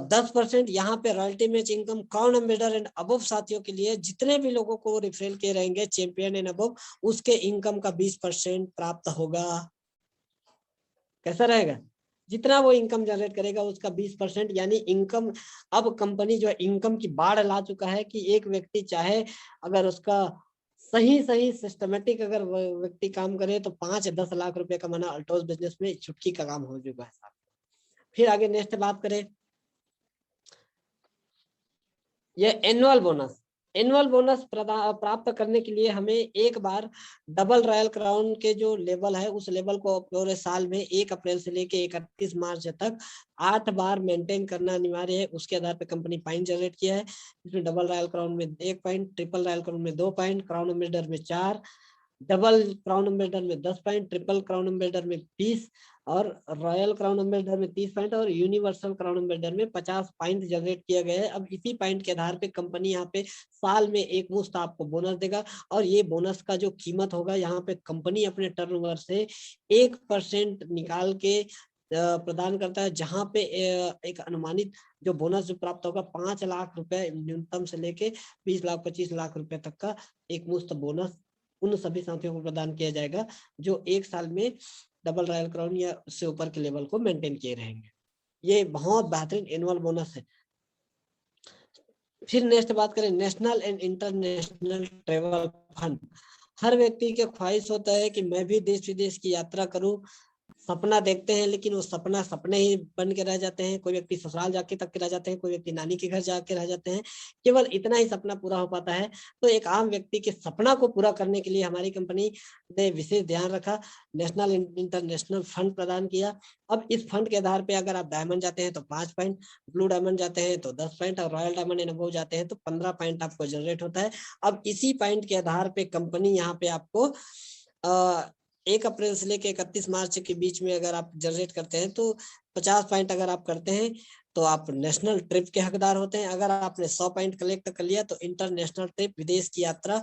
10%। यहाँ पे royalty match income crown ambassador and above साथियों के लिए जितने भी लोगों को रिफरल किए रहेंगे चैंपियन एंड अबोव, उसके इनकम का 20% प्राप्त होगा। कैसा रहेगा? जितना वो इनकम जनरेट करेगा उसका 20%, यानी इनकम, अब कंपनी जो है इनकम की बाढ़ ला चुका है कि एक व्यक्ति चाहे अगर उसका सही सिस्टमेटिक अगर व्यक्ति काम करे तो 5-10 लाख रुपए कमाना अल्टोस बिजनेस में चुटकी का काम हो चुका है। फिर आगे नेक्स्ट बात करें, ये एनुअल बोनस। एनुअल बोनस प्राप्त करने के लिए हमें एक बार डबल रॉयल क्राउन के जो लेवल है उस लेवल को पूरे साल में 1 अप्रैल से लेके 31 मार्च तक 8 बार मेंटेन करना अनिवार्य है। उसके आधार पर कंपनी पॉइंट जनरेट किया है, इसमें डबल रॉयल क्राउन में 1 पॉइंट, ट्रिपल रॉयल क्राउन में 2 पॉइंट, क्राउन एम्बेसडर में 4, डबल क्राउन एम्बेसडर में 10 पॉइंट, ट्रिपल क्राउन एम्बेसडर में 20, और रॉयल क्राउन एम्बेसडर में 30 पॉइंट, और यूनिवर्सल क्राउन एम्बेसडर में 50 पॉइंट जनरेट किया गया है। अब इसी पॉइंट के आधार पे कंपनी यहाँ पे साल में एक मुश्त आपको बोनस देगा, और ये बोनस का जो कीमत होगा यहाँ पे कंपनी अपने टर्नओवर से 1% निकाल के प्रदान करता है, जहां पे एक अनुमानित जो बोनस जो प्राप्त होगा 5 लाख रुपए न्यूनतम से लेके 20 लाख 25 लाख रुपए तक का एक मुश्त बोनस उन सभी साथियों को प्रदान किया जाएगा जो एक साल में डबल रॉयल क्राउन या उससे ऊपर के लेवल को मेंटेन किए रहेंगे। ये बहुत बेहतरीन एनुअल बोनस है। फिर नेक्स्ट बात करें, national and international travel fund. हर व्यक्ति की ख्वाहिश होता है कि मैं भी देश विदेश की यात्रा करूं, सपना देखते हैं, लेकिन वो सपना सपने ही बन के रह जाते हैं। कोई व्यक्ति ससुराल जाके तक के रह जाते हैं, कोई व्यक्ति नानी के घर जाके रह जाते हैं, केवल इतना ही सपना पूरा हो पाता है। तो एक आम व्यक्ति के सपना को पूरा करने के लिए हमारी कंपनी ने विशेष ध्यान रखा, नेशनल इंटरनेशनल फंड प्रदान किया। अब इस फंड के आधार पे अगर आप डायमंड जाते हैं तो 5 पॉइंट, ब्लू डायमंड जाते हैं तो 10 पॉइंट, और रॉयल डायमंड एंड अबव जाते हैं तो 15 पॉइंट आपको जनरेट होता है। अब इसी पॉइंट के आधार पे कंपनी यहाँ पे आपको 1 अप्रैल से लेके 31 मार्च के बीच में अगर आप जनरेट करते हैं तो 50 पॉइंट अगर आप करते हैं तो आप नेशनल ट्रिप के हकदार होते हैं। अगर आपने 100 पॉइंट कलेक्ट कर लिया तो इंटरनेशनल ट्रिप, विदेश की यात्रा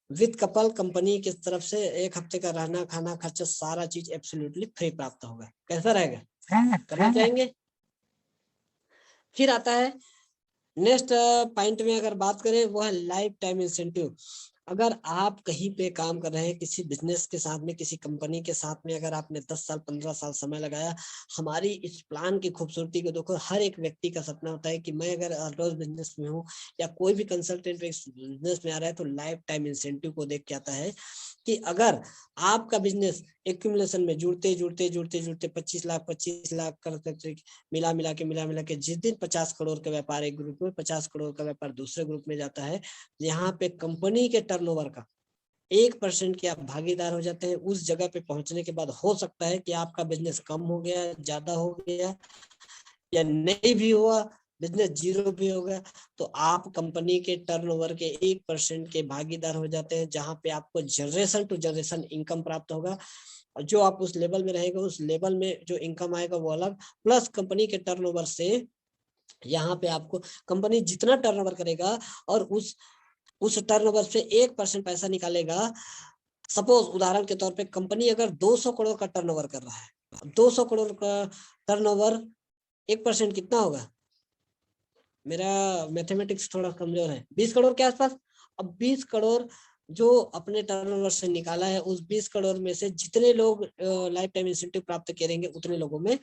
विद कपल, कंपनी की तरफ से 1 हफ्ते का रहना खाना खर्चा सारा चीज एब्सोल्युटली फ्री प्राप्त होगा। कैसा रहेगा? करना चाहेंगे? फिर आता है नेक्स्ट पॉइंट में अगर बात करें वो है लाइफ टाइम इंसेंटिव। अगर आप कहीं पे काम कर रहे हैं किसी बिजनेस के साथ में, किसी कंपनी के साथ में, अगर आपने 10 साल 15 साल समय लगाया, हमारी इस प्लान की खूबसूरती को देखो। हर एक व्यक्ति का सपना होता है कि मैं अगर रोज बिजनेस में हूँ या कोई भी कंसल्टेंट बिजनेस में आ रहा है तो लाइफ टाइम इंसेंटिव को देख के आता है कि अगर आपका बिजनेस एक्यूमुलेशन में जुड़ते 25 लाख कर सकते, मिला के जिस दिन 50 करोड़ का व्यापार एक ग्रुप में, 50 करोड़ का व्यापार दूसरे ग्रुप में जाता है, यहाँ पे कंपनी के टर्नओवर का 1% के आप भागीदार हो जाते हैं। उस जगह पे पहुंचने के बाद हो सकता है कि आपका बिजनेस कम हो गया, ज्यादा हो गया, या नहीं भी हुआ, बिजनेस जीरो भी हो गया, तो आप कंपनी के टर्नओवर के 1% के भागीदार हो जाते हैं, जहां पे आपको जनरेशन टू जनरेशन इनकम प्राप्त होगा। और जो आप उस लेवल में रहेगा उस लेवल में जो इनकम आएगा वो अलग, प्लस कंपनी के टर्नओवर से यहाँ पे आपको कंपनी जितना टर्नओवर करेगा और उस टर्नओवर से 1% पैसा निकालेगा। सपोज उदाहरण के तौर पे कंपनी अगर 200 करोड़ का टर्नओवर कर रहा है, 200 करोड़ का टर्नओवर 1% कितना होगा? मेरा मैथमेटिक्स थोड़ा कमजोर है, 20 करोड़ के आसपास। अब 20 करोड़ जो अपने टर्नओवर से निकाला है, उस 20 करोड़ में से जितने लोग लाइफ टाइम इंसेंटिव प्राप्त करेंगे उतने लोगों में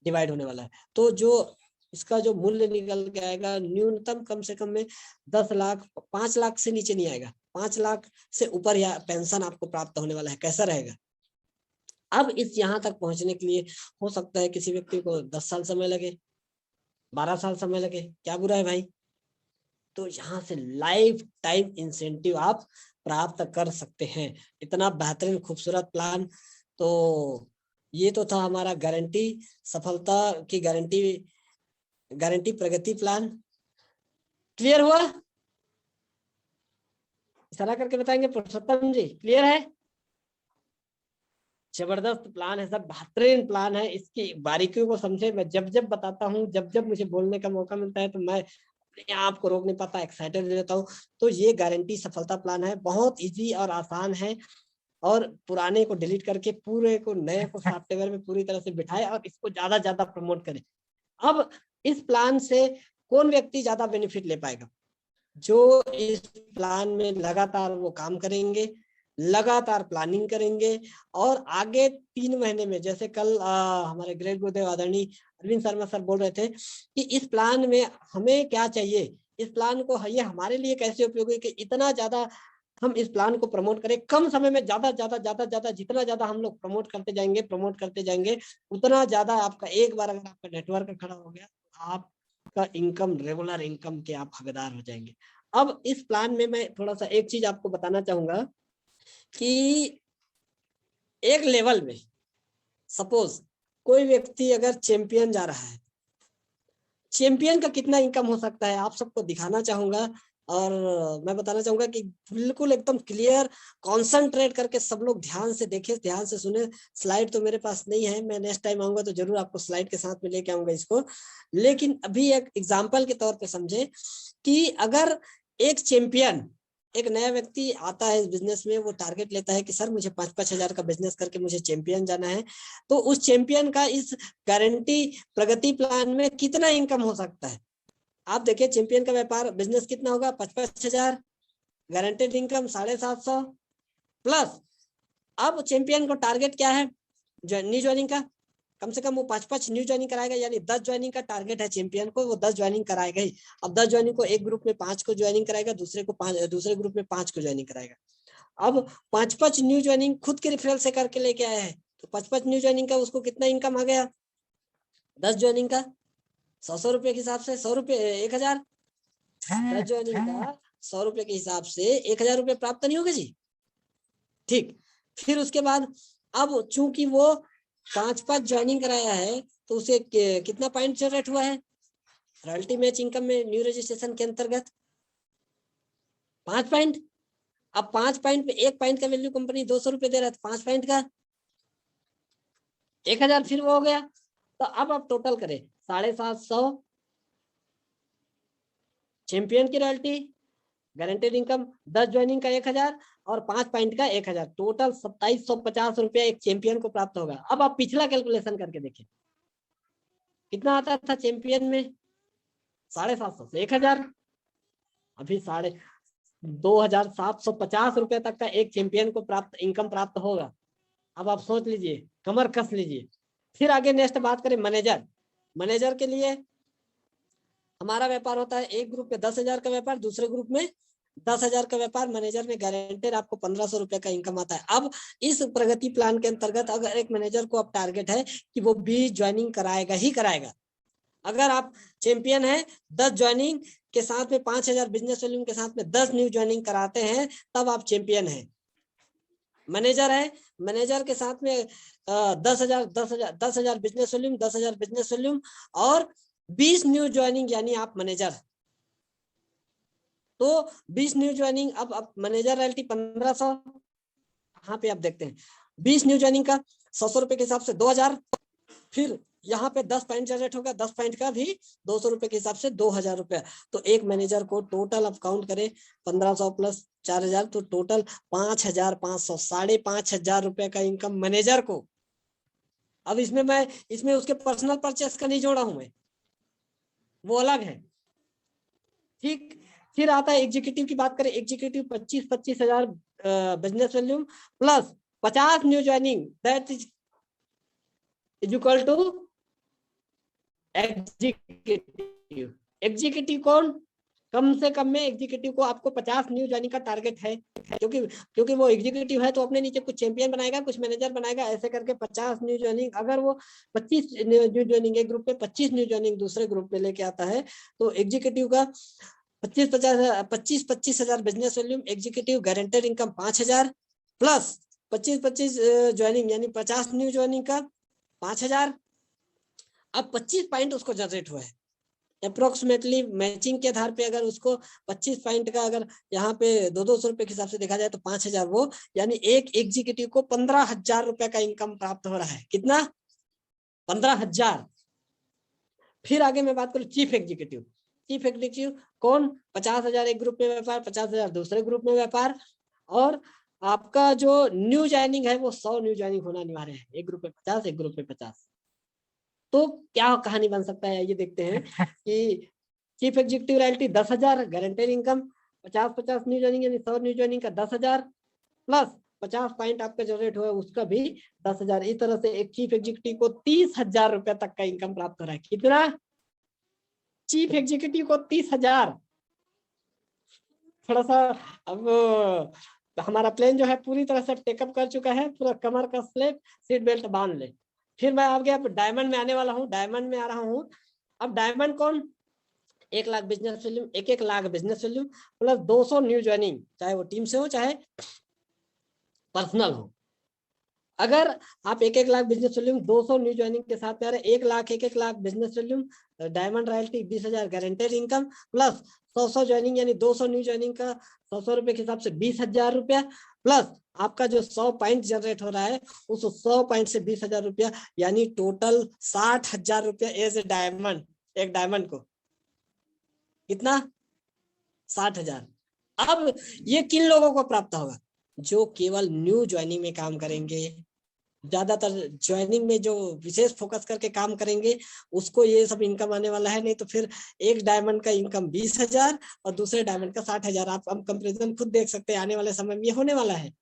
डिवाइड होने वाला है। तो जो इसका जो मूल्य निकल के आएगा न्यूनतम कम से कम में 10 लाख, 5 लाख से नीचे नहीं आएगा, 5 लाख से ऊपर या पेंशन आपको प्राप्त होने वाला है। कैसा रहेगा? अब इस यहाँ तक पहुंचने के लिए हो सकता है किसी व्यक्ति को 10 साल समय लगे, 12 साल समय लगे, क्या बुरा है भाई? तो यहाँ से लाइफ टाइम इंसेंटिव आप प्राप्त कर सकते हैं। इतना बेहतरीन खूबसूरत प्लान। तो ये तो था हमारा गारंटी सफलता की गारंटी प्रगति प्लान। क्लियर हुआ? इशारा करके बताएंगे पुरुषोत्तम जी, क्लियर है? जबरदस्त प्लान है सर, बेहतरीन प्लान है। इसकी बारीकियों को समझे। मैं जब जब बताता हूँ, जब जब मुझे बोलने का मौका मिलता है तो मैं अपने आप को रोक नहीं पाता, एक्साइटेड हो जाता हूँ। तो ये गारंटी सफलता प्लान है, बहुत इजी और आसान है। और पुराने को डिलीट करके पूरे को नए को सॉफ्टवेयर में पूरी तरह से बिठाए और इसको ज्यादा ज्यादा प्रमोट करें। अब इस प्लान से कौन व्यक्ति ज्यादा बेनिफिट ले पाएगा? जो इस प्लान में लगातार वो काम करेंगे, लगातार प्लानिंग करेंगे, और आगे 3 महीने में, जैसे कल हमारे ग्रेट गुरुदेव आदरणीय अरविंद शर्मा सर बोल रहे थे कि इस प्लान में हमें क्या चाहिए, इस प्लान को ये हमारे लिए कैसे उपयोगी कि इतना ज्यादा हम इस प्लान को प्रमोट करें, कम समय में ज्यादा ज्यादा ज्यादा ज्यादा, जितना ज्यादा हम लोग प्रमोट करते जाएंगे उतना ज्यादा आपका, एक बार अगर आपका नेटवर्क खड़ा हो गया तो आपका इनकम, रेगुलर इनकम के आप हकदार हो जाएंगे। अब इस प्लान में मैं थोड़ा सा एक चीज आपको बताना चाहूंगा कि एक लेवल में सपोज कोई व्यक्ति अगर चैंपियन जा रहा है, चैंपियन का कितना इनकम हो सकता है आप सबको दिखाना चाहूंगा। और मैं बताना चाहूंगा कि बिल्कुल एकदम क्लियर कॉन्सेंट्रेट करके सब लोग ध्यान से देखें, ध्यान से सुने। स्लाइड तो मेरे पास नहीं है, मैं नेक्स्ट टाइम आऊंगा तो जरूर आपको स्लाइड के साथ में लेके आऊंगा इसको। लेकिन अभी एक एग्जाम्पल के तौर पे समझे कि अगर एक चैंपियन, एक नया व्यक्ति आता है इस बिजनेस में, वो टारगेट लेता है कि सर मुझे 5-5 हजार का बिजनेस करके मुझे चैंपियन जाना है, तो उस चैंपियन का इस गारंटी प्रगति प्लान में कितना इनकम हो सकता है? आप देखिए, चैंपियन का व्यापार बिजनेस कितना होगा? 5-5 हजार, गारंटेड इनकम 750 प्लस। अब चैंपियन को टारगेट क्या है न्यू ज्वाइनिंग का? कम से कम वो 5-5 न्यू ज्वाइनिंग कराएगा, यानी 10 ज्वाइनिंग का टारगेट है चैंपियन को, वो 10 ज्वाइनिंग कराएगा ही। अब 10 ज्वाइनिंग को एक ग्रुप में 5 को ज्वाइनिंग कराएगा, दूसरे ग्रुप में 5 को ज्वाइनिंग कराएगा। अब 5-5 न्यू ज्वाइनिंग खुद के रेफरल से करके लेके आया है, तो 5-5 न्यू ज्वाइनिंग का उसको कितना इनकम आ गया? 10 ज्वाइनिंग का 100 रुपए के हिसाब से 100 रुपए 1000, 10 ज्वाइनिंग का 100 रुपए के हिसाब से 1000 रुपए प्राप्त नहीं होगा जी? ठीक। फिर उसके बाद अब चूंकि वो 5-5 ज्वाइनिंग कराया है तो उसे कितना पॉइंट जनरेट हुआ है रॉयल्टी मैच इनकम में न्यू रजिस्ट्रेशन के अंतर्गत? 5 पॉइंट। अब 5 पॉइंट पे 1 पॉइंट का वैल्यू कंपनी 200 रुपए दे रहा है, 5 पॉइंट का 1000 फिर वो हो गया। तो अब आप टोटल करें 750 चैंपियन की रॉयल्टी, गारंटेड इनकम 10 ज्वाइनिंग का 1000 और 5 पॉइंट का 1000, टोटल 2750 रुपया एक चैंपियन को प्राप्त होगा। अब आप पिछला कैलकुलेशन करके देखें कितना आता था चैंपियन में? 750 से 1000, अभी 2750 रुपए तक का एक चैंपियन को इनकम प्राप्त होगा। अब आप सोच लीजिए, कमर कस लीजिए। फिर आगे नेक्स्ट बात करें मैनेजर। मैनेजर के लिए हमारा व्यापार होता है एक ग्रुप में 10,000 का व्यापार, दूसरे ग्रुप में 10,000 का व्यापार। मैनेजर में गारंटेड आपको 1500 रुपए का इनकम आता है। अब इस प्रगति प्लान के अंतर्गत अगर एक मैनेजर को अब टारगेट है कि वो 20 ज्वाइनिंग कराएगा ही कराएगा, अगर आप चैंपियन है 10 ज्वाइनिंग के साथ में 5000 बिजनेस वॉल्यूम के साथ में 10 न्यू ज्वाइनिंग कराते हैं, तब आप चैंपियन है। मैनेजर है, मैनेजर के साथ में 10,000 बिजनेस वॉल्यूम, 10,000 बिजनेस वॉल्यूम और 20 न्यू ज्वाइनिंग, यानी आप मैनेजर। तो 20 न्यू ज्वाइनिंग, अब मैनेजर रॉयल्टी 1500, यहाँ पे आप देखते हैं 20 न्यू ज्वाइनिंग का 100 रुपए के हिसाब से 2000, फिर यहाँ पे 10 पॉइंट जनरेट होगा, 10 पॉइंट का भी 200 रुपए के हिसाब से 2000 रुपया। तो एक मैनेजर को टोटल अब काउंट करें 1500 प्लस 4000, तो टोटल 5500, 5500 रुपए का इनकम मैनेजर को। अब इसमें उसके पर्सनल परचेस का नहीं जोड़ा हूं मैं, वो अलग है। ठीक। फिर आता है एग्जीक्यूटिव की बात करें, एग्जीक्यूटिव 25 हजार business volume plus 50 new joining, that is equal to executive, executive कौन, कम से कम में एग्जीक्यूटिव को आपको 50 न्यू ज्वाइनिंग का टारगेट है, क्योंकि वो एग्जीक्यूटिव है तो अपने नीचे कुछ चैंपियन बनाएगा, कुछ मैनेजर बनाएगा, ऐसे करके 50 न्यू ज्वाइनिंग। अगर वो 25 न्यू ज्वाइनिंग एक ग्रुप में, 25 न्यू ज्वाइनिंग दूसरे ग्रुप में लेके आता है, तो एग्जीक्यूटिव का 25 हजार business volume, executive guaranteed income 5000 plus 25 joining यानी 50 न्यू ज्वाइनिंग का 5000। अब 25 पॉइंट उसको जनरेट हुआ है अप्रोक्सीमेटली, मैचिंग के आधार पे अगर उसको 25 पॉइंट का अगर यहाँ पे 200 रुपए के हिसाब से देखा जाए तो 5000 वो, यानी एक एग्जीक्यूटिव को 15,000 रुपए का इनकम प्राप्त हो रहा है। कितना? 15,000। फिर आगे मैं बात करूं चीफ एग्जीक्यूटिव, चीफ एग्जीक्यूटिव कौन, 50,000 एक ग्रुप में व्यापार, 50,000 दूसरे ग्रुप में व्यापार, और आपका जो न्यू ज्वाइनिंग है वो 100 न्यू ज्वाइनिंग होना अनिवार्य है, एक ग्रुप में 50, एक ग्रुप में 50। तो क्या कहानी बन सकता है ये देखते हैं कि chief executive royalty 10,000, guaranteed income 50 new joining यानी 100 न्यू ज्वाइनिंग का 10,000 प्लस 50 पॉइंट आपका जनरेट हुआ उसका भी 10,000। इस तरह से एक चीफ एग्जीक्यूटिव को 30,000 रुपए तक का इनकम प्राप्त हो रहा है। कितना? चीफ एग्जीक्यूटिव को 30,000। थोड़ा सा अब हमारा प्लेन जो है पूरी तरह से टेकअप कर चुका है, पूरा कमर का स्लेप, सीट बेल्ट बांध ले। फिर मैं आगे अब डायमंड में आने वाला हूँ, डायमंड में आ रहा हूँ। अब डायमंड कौन, 1 lakh business volume, 1 lakh business volume plus 200 new joining, चाहे वो टीम से हो चाहे पर्सनल हो। अगर आप 1 lakh business volume 200 new joining के साथ में आ रहे 1 lakh 1 lakh business volume, diamond royalty 20,000 guaranteed income plus 100 joining यानी 200 न्यू ज्वाइनिंग का 100 रुपए के हिसाब से 20,000 रुपया प्लस आपका जो 100 पॉइंट जनरेट हो रहा है उस 100 पॉइंट से 20,000 रुपया, यानी टोटल 60,000 रुपया एज ए डायमंड, एक डायमंड को। कितना? 60,000। अब ये किन लोगों को प्राप्त होगा? जो केवल न्यू ज्वाइनिंग में काम करेंगे, ज्यादातर ज्वाइनिंग में जो विशेष फोकस करके काम करेंगे उसको ये सब इनकम आने वाला है। नहीं तो फिर एक डायमंड का इनकम 20,000 और दूसरे डायमंड का 60,000। आप हम कंपेरिजन खुद देख सकते हैं, आने वाले समय में ये होने वाला है।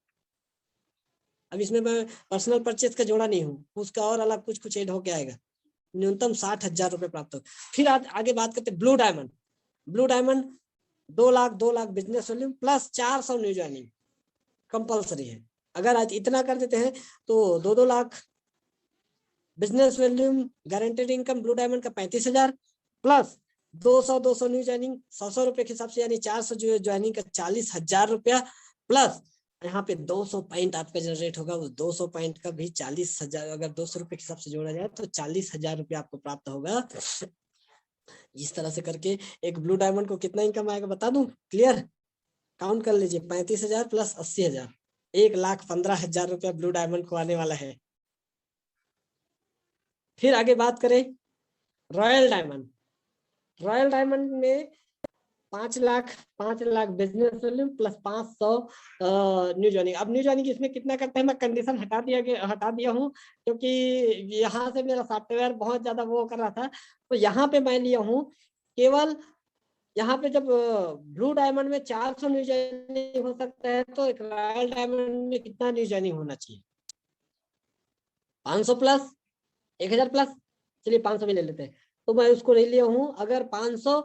अब इसमें मैं पर्सनल परचेज का जोड़ा नहीं हूँ, उसका और अलग कुछ कुछ एड होके आएगा। न्यूनतम 60,000 रुपए प्राप्त हो। फिर आगे बात करते हैं blue diamond. Blue diamond 2 lakh business volume plus 400 new joining compulsory है। अगर आज इतना कर देते हैं तो 2 lakh business volume, guaranteed income blue diamond का 35,000 प्लस 200 न्यू ज्वाइनिंग 100 रुपए के हिसाब से यानी 400 जो ज्वाइनिंग का 40,000 रुपया प्लस यहाँ पे 200 पॉइंट आपका जनरेट होगा, वो 200 पॉइंट का भी 40,000, अगर 200 रुपए के हिसाब से जोड़ा जाए तो 40,000 रुपया आपको प्राप्त होगा। इस तरह से करके एक ब्लू डायमंड को कितना इनकम आएगा बता दूं, क्लियर? काउंट कर लीजिए, 35,000 प्लस 80,000, 1,15,000 रुपया ब्लू डायमंड को आने वाला है। फिर आगे बात करें रॉयल डायमंड। रॉयल डायमंड में 5 lakh business volume plus 500 new joining. अब न्यू ज्वाइनिंग इसमें कितना करते हैं, मैं कंडीशन हटा दिया हूँ क्योंकि यहाँ से मेरा सॉफ्टवेयर बहुत ज्यादा वो कर रहा था, तो यहाँ पे मैं लिया हूँ केवल। यहाँ पे जब ब्लू डायमंड में 400 न्यू ज्वाइनिंग हो सकता है तो एक रॉयल डायमंड में कितना न्यू ज्वाइनिंग होना चाहिए? 500 प्लस 1,000 प्लस, चलिए 500 भी ले लेते हैं। तो मैं उसको ले लिया हूँ। अगर 500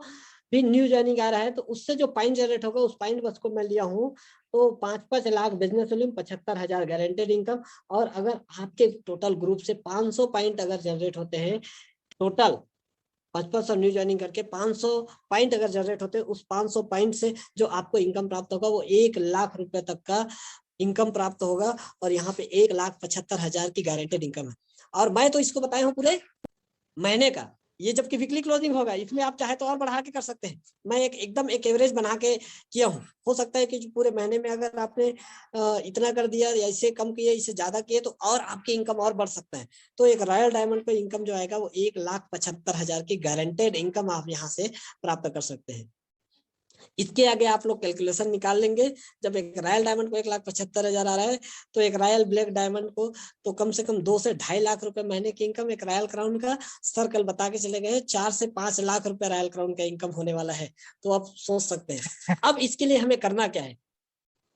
भी न्यू ज्वाइनिंग आ रहा है तो उससे जो पॉइंट जनरेट होगा उस पॉइंट बस को मैं लिया हूँ। तो 5 lakh business volume, 75,000 guaranteed income. और अगर आपके टोटल ग्रुप से 500 पॉइंट अगर जनरेट होते हैं, टोटल 500 न्यू ज्वाइनिंग करके 500 पॉइंट अगर जनरेट होते हैं, उस 500 पॉइंट से जो आपको इनकम प्राप्त होगा वो 1 लाख रुपए तक का इनकम प्राप्त होगा। और यहाँ पे 1,75,000 की गारंटेड इनकम है। और मैं तो इसको बताया हूँ पूरे महीने का, ये जबकि वीकली क्लोजिंग होगा, इसमें आप चाहे तो और बढ़ा के कर सकते हैं। मैं एकदम एक एवरेज बना के किया हूँ। हो सकता है कि पूरे महीने में अगर आपने इतना कर दिया या इससे कम किया, इससे ज्यादा किए तो और आपकी इनकम और बढ़ सकता है। तो एक रॉयल डायमंड पे इनकम जो आएगा वो 1,75,000 की गारंटेड इनकम आप यहाँ से प्राप्त कर सकते हैं। इसके आगे आप लोग कैलकुलेशन निकाल लेंगे। जब एक रॉयल डायमंड को 1,75,000 आ रहा है तो एक रॉयल ब्लैक डायमंड को तो कम से कम 2 से 2.5 लाख रुपए महीने की इनकम। एक रॉयल क्राउन का सर्कल बता के चले गए 4 से 5 लाख रुपए रॉयल क्राउन का इनकम होने वाला है। तो आप सोच सकते हैं अब इसके लिए हमें करना क्या है।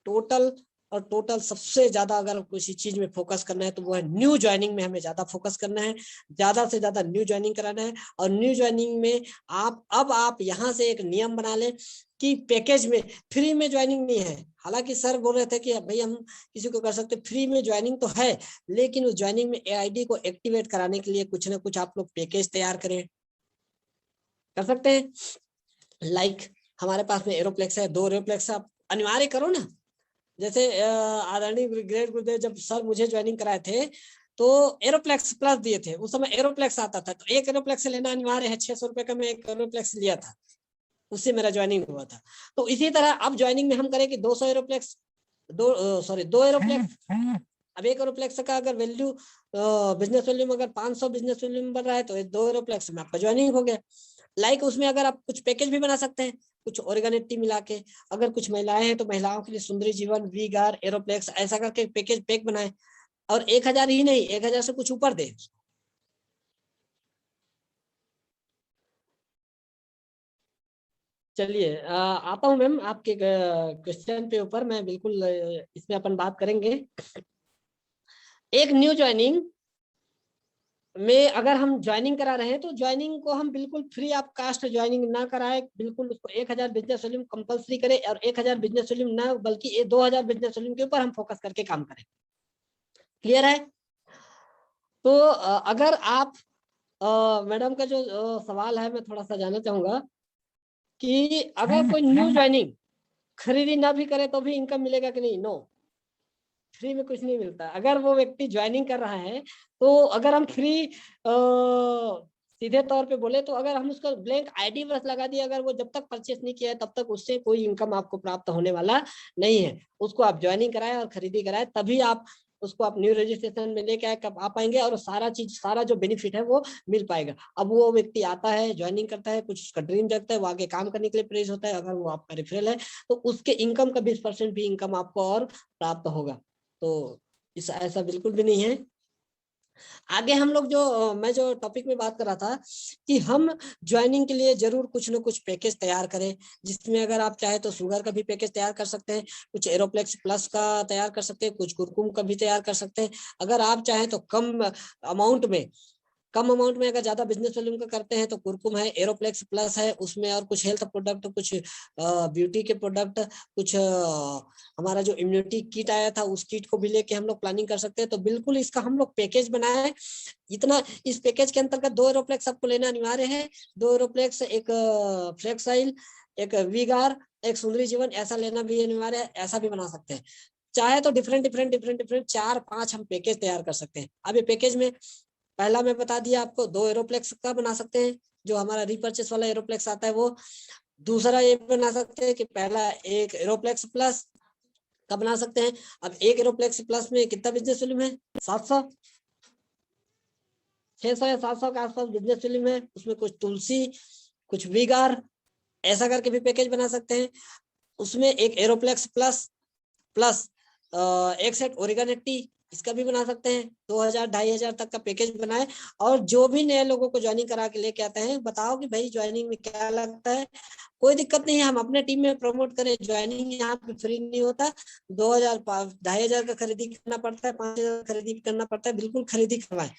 टोटल और टोटल सबसे ज्यादा अगर किसी चीज में फोकस करना है तो वो है न्यू ज्वाइनिंग में हमें ज्यादा फोकस करना है, ज्यादा से ज्यादा न्यू ज्वाइनिंग कराना है। और न्यू ज्वाइनिंग में आप यहाँ से एक नियम बना ले कि पैकेज में फ्री में ज्वाइनिंग नहीं है। हालांकि सर बोल रहे थे कि भाई हम किसी को कर सकते, फ्री में ज्वाइनिंग तो है, लेकिन उस ज्वाइनिंग में एआईडी को एक्टिवेट कराने के लिए कुछ ना कुछ आप लोग पैकेज तैयार करें, कर सकते हैं। लाइक हमारे पास में एरोप्लेक्स है, 2 एरोप्लेक्स आप अनिवार्य करो ना। जैसे आदरणीय ग्रेट गुरुदेव जब सर मुझे ज्वाइनिंग कराए थे तो एरोप्लेक्स प्लस दिए थे, उस समय एरोप्लेक्स आता था, तो एक एरोप्लेक्स लेना अनिवार्य है। 600 रुपए का मैं एक एरोप्लेक्स लिया था, उससे मेरा ज्वाइनिंग हुआ था। तो इसी तरह अब ज्वाइनिंग में हम करें कि 200 एरोप्लेक्स, दो एरोप्लेक्स। अब एक एरोप्लेक्स का अगर वैल्यू बिजनेस वैल्यू में अगर 500 बिजनेस वैल्यू में बढ़ रहा है तो 2 एरोप्लेक्स में आपका ज्वाइनिंग हो गया। लाइक उसमें अगर आप कुछ पैकेज भी बना सकते हैं, कुछ ऑर्गेनिटी मिला के। अगर कुछ महिलाएं हैं तो महिलाओं के लिए सुंदरी जीवन, वी गार, एरोप्लेक्स ऐसा करके पैकेज पैक बनाए, और 1000 ही नहीं, 1000 से कुछ ऊपर दे। चलिए आता हूं मैम आपके क्वेश्चन पे ऊपर, मैं बिल्कुल इसमें अपन बात करेंगे। एक न्यू ज्वाइनिंग में अगर हम ज्वाइनिंग करा रहे हैं तो ज्वाइनिंग को हम बिल्कुल फ्री ऑफ कास्ट ज्वाइनिंग ना कराए, बिल्कुल उसको 1000 बिजनेस वॉल्यूम कंपलसरी करें, और 1000 बिजनेस वॉल्यूम ना बल्कि 2000 बिजनेस वॉल्यूम के ऊपर हम फोकस करके काम करें। क्लियर है? तो अगर आप मैडम का जो सवाल है मैं थोड़ा सा जानना चाहूंगा कि अगर कोई न्यू ज्वाइनिंग खरीदी ना भी करे तो भी इनकम मिलेगा कि नहीं? नो, फ्री में कुछ नहीं मिलता। अगर वो व्यक्ति ज्वाइनिंग कर रहा है तो अगर हम फ्री सीधे तौर पे बोले तो अगर हम उसका ब्लैंक आईडी बस लगा दिए, अगर वो जब तक परचेस नहीं किया है तब तक उससे कोई इनकम आपको प्राप्त होने वाला नहीं है। उसको आप ज्वाइनिंग कराए और खरीदी कराए तभी आप उसको आप न्यू रजिस्ट्रेशन में लेके आए कब आ पाएंगे, और सारा चीज सारा जो बेनिफिट है वो मिल पाएगा। अब वो व्यक्ति आता है, ज्वाइनिंग करता है, कुछ उसका ड्रीम जगता है, वो आगे काम करने के लिए प्रेरित होता है, अगर वो आपका रेफरल है तो उसके इनकम का 20% भी इनकम आपको और प्राप्त होगा। तो इस ऐसा बिल्कुल भी नहीं है। आगे हम लोग जो मैं जो टॉपिक में बात कर रहा था कि हम ज्वाइनिंग के लिए जरूर कुछ ना कुछ पैकेज तैयार करें, जिसमें अगर आप चाहे तो शुगर का भी पैकेज तैयार कर सकते हैं, कुछ एरोप्लेक्स प्लस का तैयार कर सकते हैं, कुछ कुरकुम का भी तैयार कर सकते हैं। अगर आप चाहें तो कम अमाउंट में अगर ज्यादा बिजनेस वॉल्यूम का करते हैं तो कुरकुम है, एरोप्लेक्स प्लस है, उसमें और कुछ हेल्थ प्रोडक्ट, कुछ ब्यूटी के प्रोडक्ट, कुछ हमारा जो इम्यूनिटी किट आया था उस किट को भी लेके हम लोग प्लानिंग कर सकते हैं। तो बिल्कुल इसका हम लोग पैकेज बनाए। इतना इस पैकेज के अंतर्गत 2 एरोप्लेक्स आपको लेना अनिवार्य है। 2 एरोप्लेक्स, एक फ्लेक्साइल, एक वीगार, एक सुंदरी जीवन, ऐसा लेना भी अनिवार्य है। ऐसा भी बना सकते हैं, चाहे तो डिफरेंट डिफरेंट डिफरेंट डिफरेंट 4-5 हम पैकेज तैयार कर सकते हैं। अब ये पैकेज में पहला मैं बता दिया आपको, 2 एरोप्लेक्स का बना सकते हैं, जो हमारा रिपर्चेस वाला एरोप्लेक्स आता है वो। दूसरा ये बना सकते हैं कि पहला एक एरोप्लेक्स प्लस का बना सकते हैं। अब एक एरोप्लेक्स प्लस में कितना बिजनेस वॉल्यूम है? 700, 600 या 700 के आसपास बिजनेस वॉल्यूम है। उसमें कुछ तुलसी, कुछ वीगार, ऐसा करके भी पैकेज बना सकते हैं। उसमें एक एरोप्लेक्स प्लस प्लस एक सेट ओरिगानेटी, इसका भी बना सकते हैं। 2000-2500 तक का पैकेज बनाए, और जो भी नए लोगों को ज्वाइनिंग करा के लेके आते हैं बताओ कि भाई ज्वाइनिंग में क्या लगता है। कोई दिक्कत नहीं है, हम अपने टीम में प्रमोट करें। ज्वाइनिंग यहाँ पे फ्री नहीं होता, 2000-2500 का खरीदी करना पड़ता है, 5000 खरीदी करना पड़ता है। बिल्कुल खरीदी करवाएं,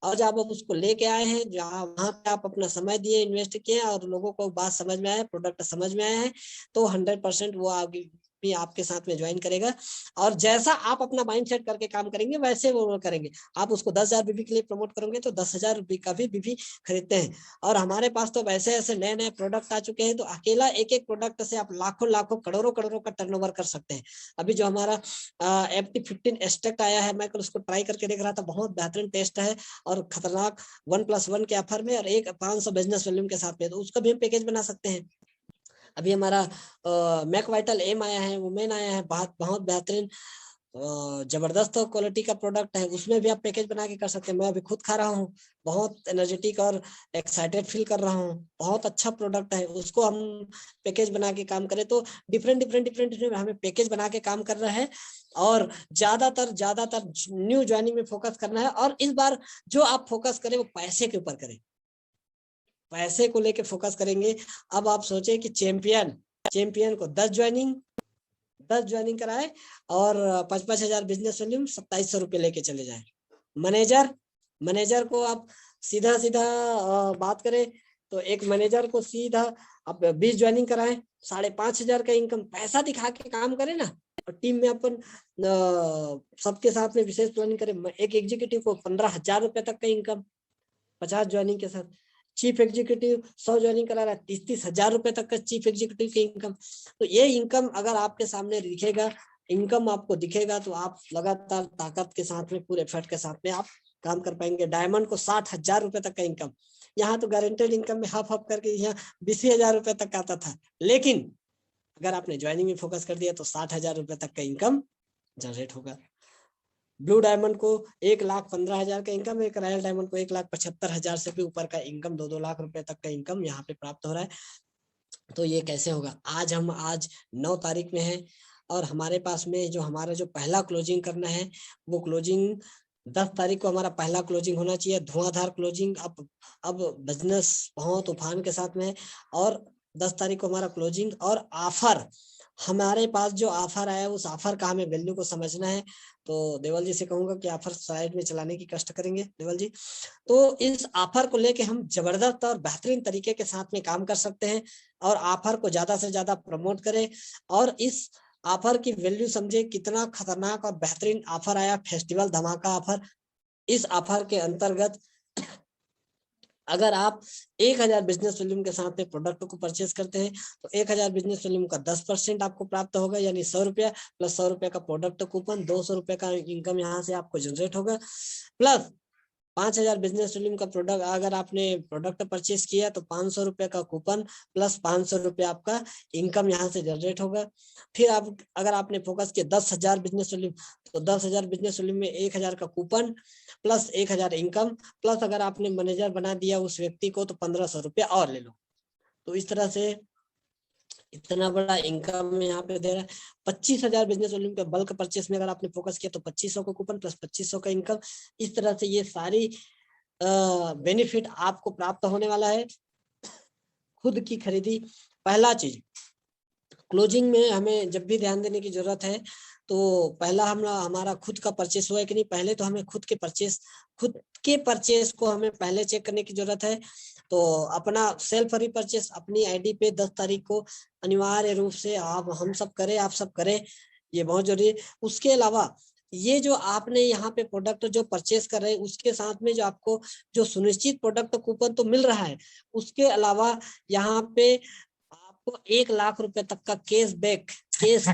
और जब आप उसको लेके आए हैं जहाँ वहां पे आप अपना समय दिए, इन्वेस्ट किए, और लोगों को बात समझ में आया, प्रोडक्ट समझ में आया है, तो 100% वो आगे भी आपके साथ में ज्वाइन करेगा। और जैसा आप अपना माइंड सेट करके काम करेंगे वैसे वो करेंगे। आप उसको 10,000 बीबी के लिए प्रमोट करोगे तो 10,000 रुपये का भी बीबी खरीदते हैं। और हमारे पास तो वैसे ऐसे नए नए प्रोडक्ट आ चुके हैं, तो अकेला एक एक प्रोडक्ट से आप लाखों लाखों करोड़ों करोड़ों का टर्नओवर कर सकते हैं। अभी जो हमारा FT15 एक्सट्रैक्ट आया है, मैं कल उसको ट्राई करके देख रहा था, बहुत बेहतरीन टेस्ट है और खतरनाक 1+1 के ऑफर में, और एक 500 बिजनेस वॉल्यूम के साथ में, तो उसका भी हम पैकेज बना सकते हैं। अभी हमारा मैक वाइटल एम आया है, वुमेन आया है, बहुत बहुत बेहतरीन जबरदस्त क्वालिटी का प्रोडक्ट है, उसमें भी आप पैकेज बना के कर सकते हैं। मैं अभी खुद खा रहा हूँ, बहुत एनर्जेटिक और एक्साइटेड फील कर रहा हूँ, बहुत अच्छा प्रोडक्ट है। उसको हम पैकेज बना के काम करें तो डिफरेंट डिफरेंट डिफरेंट हमें पैकेज बना के काम कर रहा है। और ज्यादातर न्यू ज्वाइनिंग में फोकस करना है, और इस बार जो आप फोकस करें वो पैसे के ऊपर करें, पैसे को लेके फोकस करेंगे। अब आप सोचे कि चैंपियन को 10 ज्वाइनिंग, 10 ज्वाइनिंग कराए और 5,500 बिजनेस वॉल्यूम 2,700 रुपये लेके चले जाए। मैनेजर को आप सीधा सीधा बात करें तो एक मैनेजर को सीधा आप 20 ज्वाइनिंग कराएं, 5,500 का इनकम, पैसा दिखा के काम करें ना। और टीम में अपन सबके साथ में विशेष प्लानिंग करें। एक एग्जीक्यूटिव को 15,000 रुपए तक का इनकम 50 ज्वाइनिंग के साथ। चीफ एग्जीक्यूटिव 100 ज्वाइनिंग करा रहा है, 30,000 रुपए तक का चीफ एग्जीक्यूटिव की इनकम। तो ये इनकम अगर आपके सामने दिखेगा, इनकम आपको दिखेगा, तो आप लगातार ताकत के साथ में, पूरे एफर्ट के साथ में आप काम कर पाएंगे। डायमंड को 60,000 रुपए तक का इनकम, यहाँ तो गारंटेड इनकम में हाफ करके यहाँ 20,000 रुपए तक आता था, लेकिन अगर आपने ज्वाइनिंग में फोकस कर दिया तो 60,000 रुपए तक का इनकम जनरेट होगा। ब्लू डायमंड को 1,15,000 का इनकम, एक रॉयल डायमंड को 1,75,000 से भी ऊपर का इनकम, 2-2 लाख रुपए तक का इनकम यहाँ पे प्राप्त हो रहा है। तो ये कैसे होगा? आज 9 तारीख में है और हमारे पास में जो हमारा जो पहला क्लोजिंग करना है वो क्लोजिंग 10 तारीख को हमारा पहला क्लोजिंग होना चाहिए, धुआंधार क्लोजिंग। अब बिजनेस बहुत तूफान के साथ में है और 10 तारीख को हमारा क्लोजिंग। और ऑफर, हमारे पास जो ऑफर आया उस ऑफर का हमें वैल्यू को समझना है। तो देवल जी से कहूंगा कि ऑफर साइड में चलाने की कष्ट करेंगे देवल जी। तो इस ऑफर को लेके हम जबरदस्त और बेहतरीन तरीके के साथ में काम कर सकते हैं और ऑफर को ज्यादा से ज्यादा प्रमोट करें और इस ऑफर की वैल्यू समझे। कितना खतरनाक और बेहतरीन ऑफर आया, फेस्टिवल धमाका ऑफर। इस ऑफर के अंतर्गत अगर आप 1,000 बिजनेस वॉल्यूम के साथ में प्रोडक्ट को परचेज करते हैं तो 1,000 बिजनेस वॉल्यूम का 10% आपको प्राप्त होगा, यानी 100 रुपया प्लस 100 रुपये का प्रोडक्ट कूपन, 200 रुपये का इनकम यहाँ से आपको जनरेट होगा। प्लस 5,000 बिजनेस वॉल्यूम का प्रोडक्ट, अगर आपने प्रोडक्ट परचेज किया तो 500 रुपये का कूपन प्लस 500 रुपये आपका इनकम यहाँ से जनरेट होगा। फिर आप अगर आपने फोकस किया 10,000 बिजनेस वॉल्यूम तो 10,000 बिजनेस वॉल्यूम में 1,000 का कूपन प्लस 1,000 इनकम, प्लस अगर आपने मैनेजर बना दिया उस व्यक्ति को तो 1,500 रुपये और ले लो। तो इस तरह से इतना बड़ा इनकम यहाँ पे दे रहा है। 25,000 बिजनेस वॉल्यूम के बल्क परचेस में अगर आपने फोकस किया तो 2,500 का कूपन प्लस 2,500 का इनकम। इस तरह से ये सारी बेनिफिट आपको प्राप्त होने वाला है। खुद की खरीदी, पहला चीज क्लोजिंग में हमें जब भी ध्यान देने की जरूरत है तो पहला हमारा खुद का परचेस हुआ है कि नहीं। पहले तो हमें खुद के परचेस को हमें पहले चेक करने की जरूरत है। तो अपना सेल्फ रीपरचेस अपनी आईडी पे 10 तारीख को अनिवार्य रूप से हम सब करें, आप सब करें, ये बहुत जरूरी है। उसके अलावा ये जो आपने यहाँ पे प्रोडक्ट जो परचेस कर रहे हैं उसके साथ में जो आपको जो सुनिश्चित प्रोडक्ट कूपन तो मिल रहा है, उसके अलावा यहाँ पे आपको 1,00,000 रुपए तक का कैश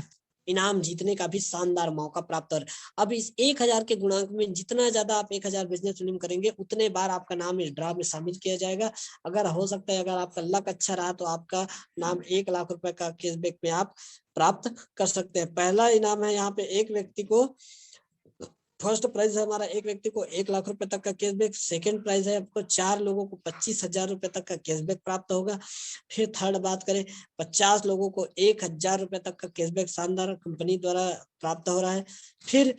इनाम जीतने का भी शानदार मौका प्राप्त हो रहा है। अब इस 1,000 के गुणांक में जितना ज्यादा आप 1,000 बिजनेस वॉल्यूम करेंगे उतने बार आपका नाम इस ड्रा में शामिल किया जाएगा। अगर हो सकता है, अगर आपका लक अच्छा रहा तो आपका नाम 1,00,000 रुपए का कैशबैक में आप प्राप्त कर सकते हैं। पहला इनाम है यहाँ पे एक व्यक्ति को, फर्स्ट प्राइज है हमारा एक व्यक्ति को 1,00,000 रुपए तक का कैशबैक। सेकंड प्राइज है आपको 4 लोगों को 25,000 रुपए तक का कैशबैक प्राप्त होगा। फिर थर्ड बात करें 50 लोगों को 1,000 रुपए तक का कैशबैक शानदार कंपनी द्वारा प्राप्त हो रहा है। फिर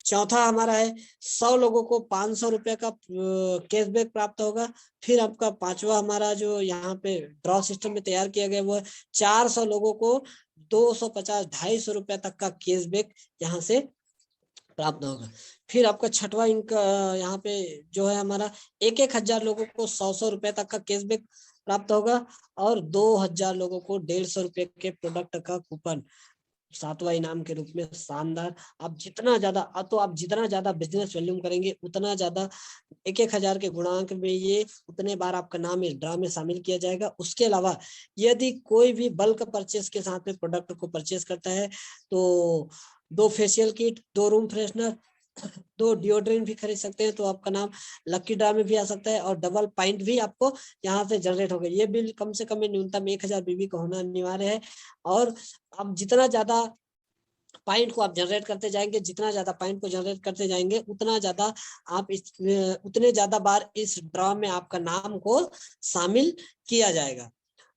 चौथा हमारा है 100 लोगों को 500 रुपए का कैशबैक प्राप्त होगा। फिर आपका पांचवा हमारा जो यहाँ पे ड्रॉ सिस्टम में तैयार किया गया वो है 400 लोगों को 250-250 रुपए तक का कैशबैक यहाँ से प्राप्त होगा। फिर आपका छठवा इनका यहाँ पे जो है हमारा 1,000 लोगों को 100 रुपए तक का कैशबैक प्राप्त होगा और 2,000 लोगों को 150 रुपए के प्रोडक्ट का कूपन सातवां इनाम के रूप में। शानदार। आप जितना ज्यादा बिजनेस वॉल्यूम करेंगे उतना ज्यादा 1,000 के गुणांक में ये उतने बार आपका नाम इस ड्रा में शामिल किया जाएगा। उसके अलावा यदि कोई भी बल्क परचेस के साथ में प्रोडक्ट को परचेस करता है तो 2 facial kit, 2 room freshener, 2 deodorant भी खरीद सकते हैं तो आपका नाम लकी ड्रा में भी आ सकता है और डबल पॉइंट भी आपको यहाँ से जनरेट होगा। ये बिल कम से कम न्यूनतम 1,000 बीबी का होना अनिवार्य है। और अब जितना ज्यादा पॉइंट को आप जनरेट करते जाएंगे, जितना ज्यादा पॉइंट को जनरेट करते जाएंगे उतना ज्यादा आप उतने ज्यादा बार इस ड्रा में आपका नाम को शामिल किया जाएगा।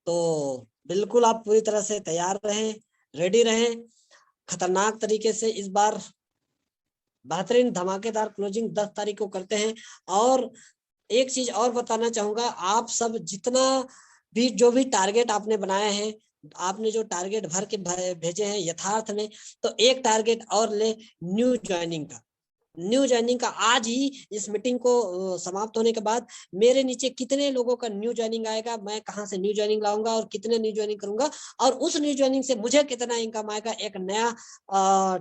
तो बिल्कुल आप पूरी तरह से तैयार रहें, रेडी रहें। खतरनाक तरीके से इस बार बेहतरीन धमाकेदार क्लोजिंग 10 तारीख को करते हैं। और एक चीज और बताना चाहूंगा, आप सब जितना भी जो भी टारगेट आपने बनाए हैं आपने जो टारगेट भर के भेजे हैं यथार्थ में, तो एक टारगेट और ले न्यू ज्वाइनिंग का। न्यू ज्वाइनिंग का आज ही इस मीटिंग को समाप्त होने के बाद मेरे नीचे कितने लोगों का न्यू ज्वाइनिंग आएगा, मैं कहां से न्यू ज्वाइनिंग लाऊंगा और कितने न्यू ज्वाइनिंग करूंगा, और उस न्यू ज्वाइनिंग से मुझे कितना इनकम आएगा, एक नया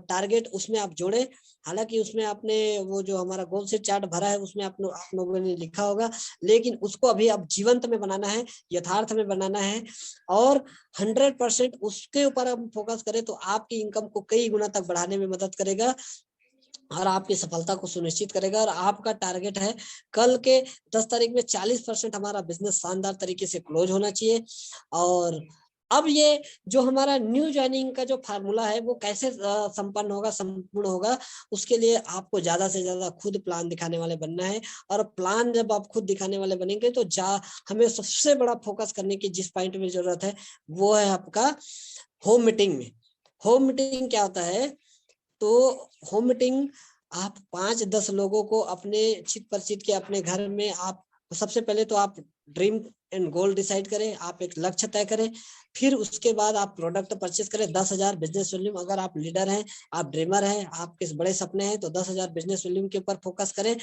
टारगेट उसमें आप जोड़े। हालांकि उसमें आपने वो जो हमारा गोल सेट चार्ट भरा है उसमें आप लोगों ने लिखा होगा, लेकिन उसको अभी आप जीवंत में बनाना है, यथार्थ में बनाना है, और 100% उसके ऊपर हम फोकस करें तो आपकी इनकम को कई गुना तक बढ़ाने में मदद करेगा और आपकी सफलता को सुनिश्चित करेगा। और आपका टारगेट है कल के 10 तारीख में 40% हमारा बिजनेस शानदार तरीके से क्लोज होना चाहिए। और अब ये जो हमारा न्यू ज्वाइनिंग का जो फार्मूला है वो कैसे संपन्न होगा, संपूर्ण होगा, उसके लिए आपको ज्यादा से ज्यादा खुद प्लान दिखाने वाले बनना है। और प्लान जब आप खुद दिखाने वाले बनेंगे तो हमें सबसे बड़ा फोकस करने की जिस पॉइंट में जरूरत है वो है आपका होम मीटिंग में। होम मीटिंग क्या होता है, तो होम मीटिंग आप 5-10 लोगों को अपने चित परिचित के अपने घर में, आप सबसे पहले तो आप ड्रीम एंड गोल डिसाइड करें, आप एक लक्ष्य तय करें, फिर उसके बाद आप प्रोडक्ट परचेस करें। 10,000 बिजनेस वॉल्यूम, अगर आप लीडर हैं, आप ड्रीमर हैं, आपके बड़े सपने हैं, तो 10,000 बिजनेस वॉल्यूम के ऊपर फोकस करें।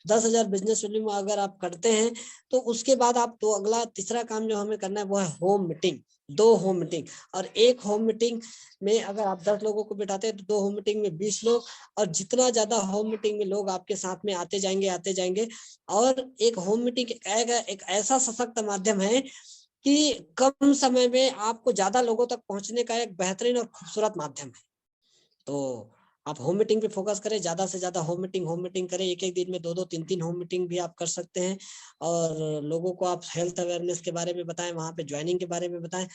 10,000 बिजनेस वॉल्यूम अगर आप करते हैं तो उसके बाद आप तो अगला तीसरा काम जो हमें करना है वो है होम मीटिंग। 2 होम मीटिंग, और एक होम मीटिंग में अगर आप 10 लोगों को बिठाते हैं तो 2 होम मीटिंग में 20 लोग, और जितना ज्यादा होम मीटिंग में लोग आपके साथ में आते जाएंगे। और एक होम मीटिंग एक ऐसा सशक्त माध्यम है कि कम समय में आपको ज्यादा लोगों तक पहुंचने का एक बेहतरीन और खूबसूरत माध्यम है। तो आप होम मीटिंग पे फोकस करें, ज्यादा से ज्यादा होम मीटिंग करें। एक एक दिन में 2-2 3-3 होम मीटिंग भी आप कर सकते हैं। और लोगों को आप हेल्थ अवेयरनेस के बारे में बताएं, वहां पे ज्वाइनिंग के बारे में बताएं,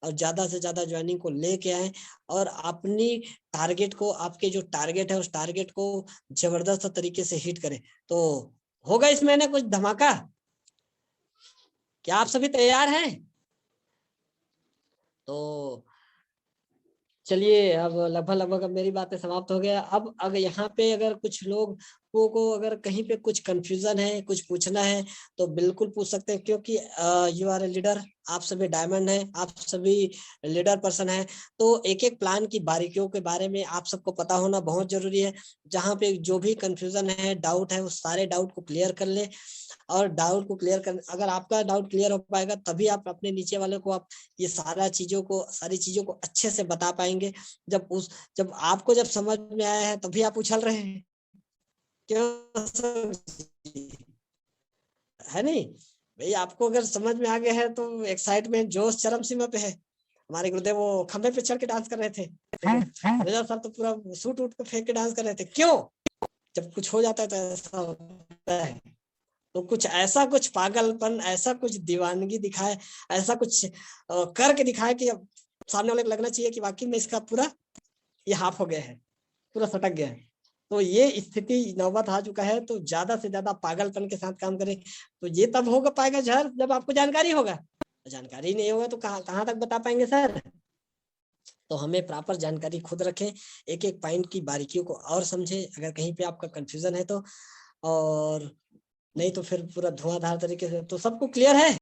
और ज्यादा से ज्यादा ज्वाइनिंग को लेके आए, और अपनी टारगेट को, आपके जो टारगेट है उस टारगेट को जबरदस्त तरीके से हिट करें। तो होगा इस महीने कुछ धमाका। क्या आप सभी तैयार हैं? तो चलिए, अब लगभग अब मेरी बातें समाप्त हो गया। अब अगर यहाँ पे अगर कुछ लोग को अगर कहीं पे कुछ कंफ्यूजन है, कुछ पूछना है, तो बिल्कुल पूछ सकते हैं, क्योंकि यू आर ए लीडर, आप सभी डायमंड हैं, आप सभी लीडर पर्सन हैं। तो एक एक प्लान की बारीकियों के बारे में आप सबको पता होना बहुत जरूरी है। जहाँ पे जो भी कंफ्यूजन है, डाउट है, उस सारे डाउट को क्लियर कर ले। और डाउट को क्लियर कर, अगर आपका डाउट क्लियर हो पाएगा तभी आप अपने नीचे वाले को आप ये सारी चीजों को अच्छे से बता पाएंगे। जब आपको जब समझ में आया है तभी आप उछल रहे हैं, क्यों? है नहीं भाई? आपको अगर समझ में आ गया है तो एक्साइटमेंट, जोश चरम सीमा पे है। हमारे गुरुदेव वो खंबे पे चढ़ के डांस कर रहे थे, मेजर साहब तो पूरा सूट उठ के फेंक के डांस कर रहे थे। क्यों? जब कुछ हो जाता है तो ऐसा होता है। तो कुछ ऐसा, कुछ पागलपन, ऐसा कुछ दीवानगी दिखाए, ऐसा कुछ करके दिखाए कि अब सामने वाले को लगना चाहिए कि वाकई में इसका पूरा ये हाफ हो गया है, पूरा सटक गया है। तो ये स्थिति नौबत आ चुका है, तो ज्यादा से ज्यादा पागलपन के साथ काम करें। तो ये तब होगा पाएगा जहर जब आपको जानकारी होगा। जानकारी नहीं होगा तो कहाँ तक बता पाएंगे सर? तो हमें प्रॉपर जानकारी खुद रखें, एक एक पॉइंट की बारीकियों को और समझे, अगर कहीं पे आपका कंफ्यूजन है तो। और नहीं तो फिर पूरा धुआंधार तरीके से। तो सबको क्लियर है?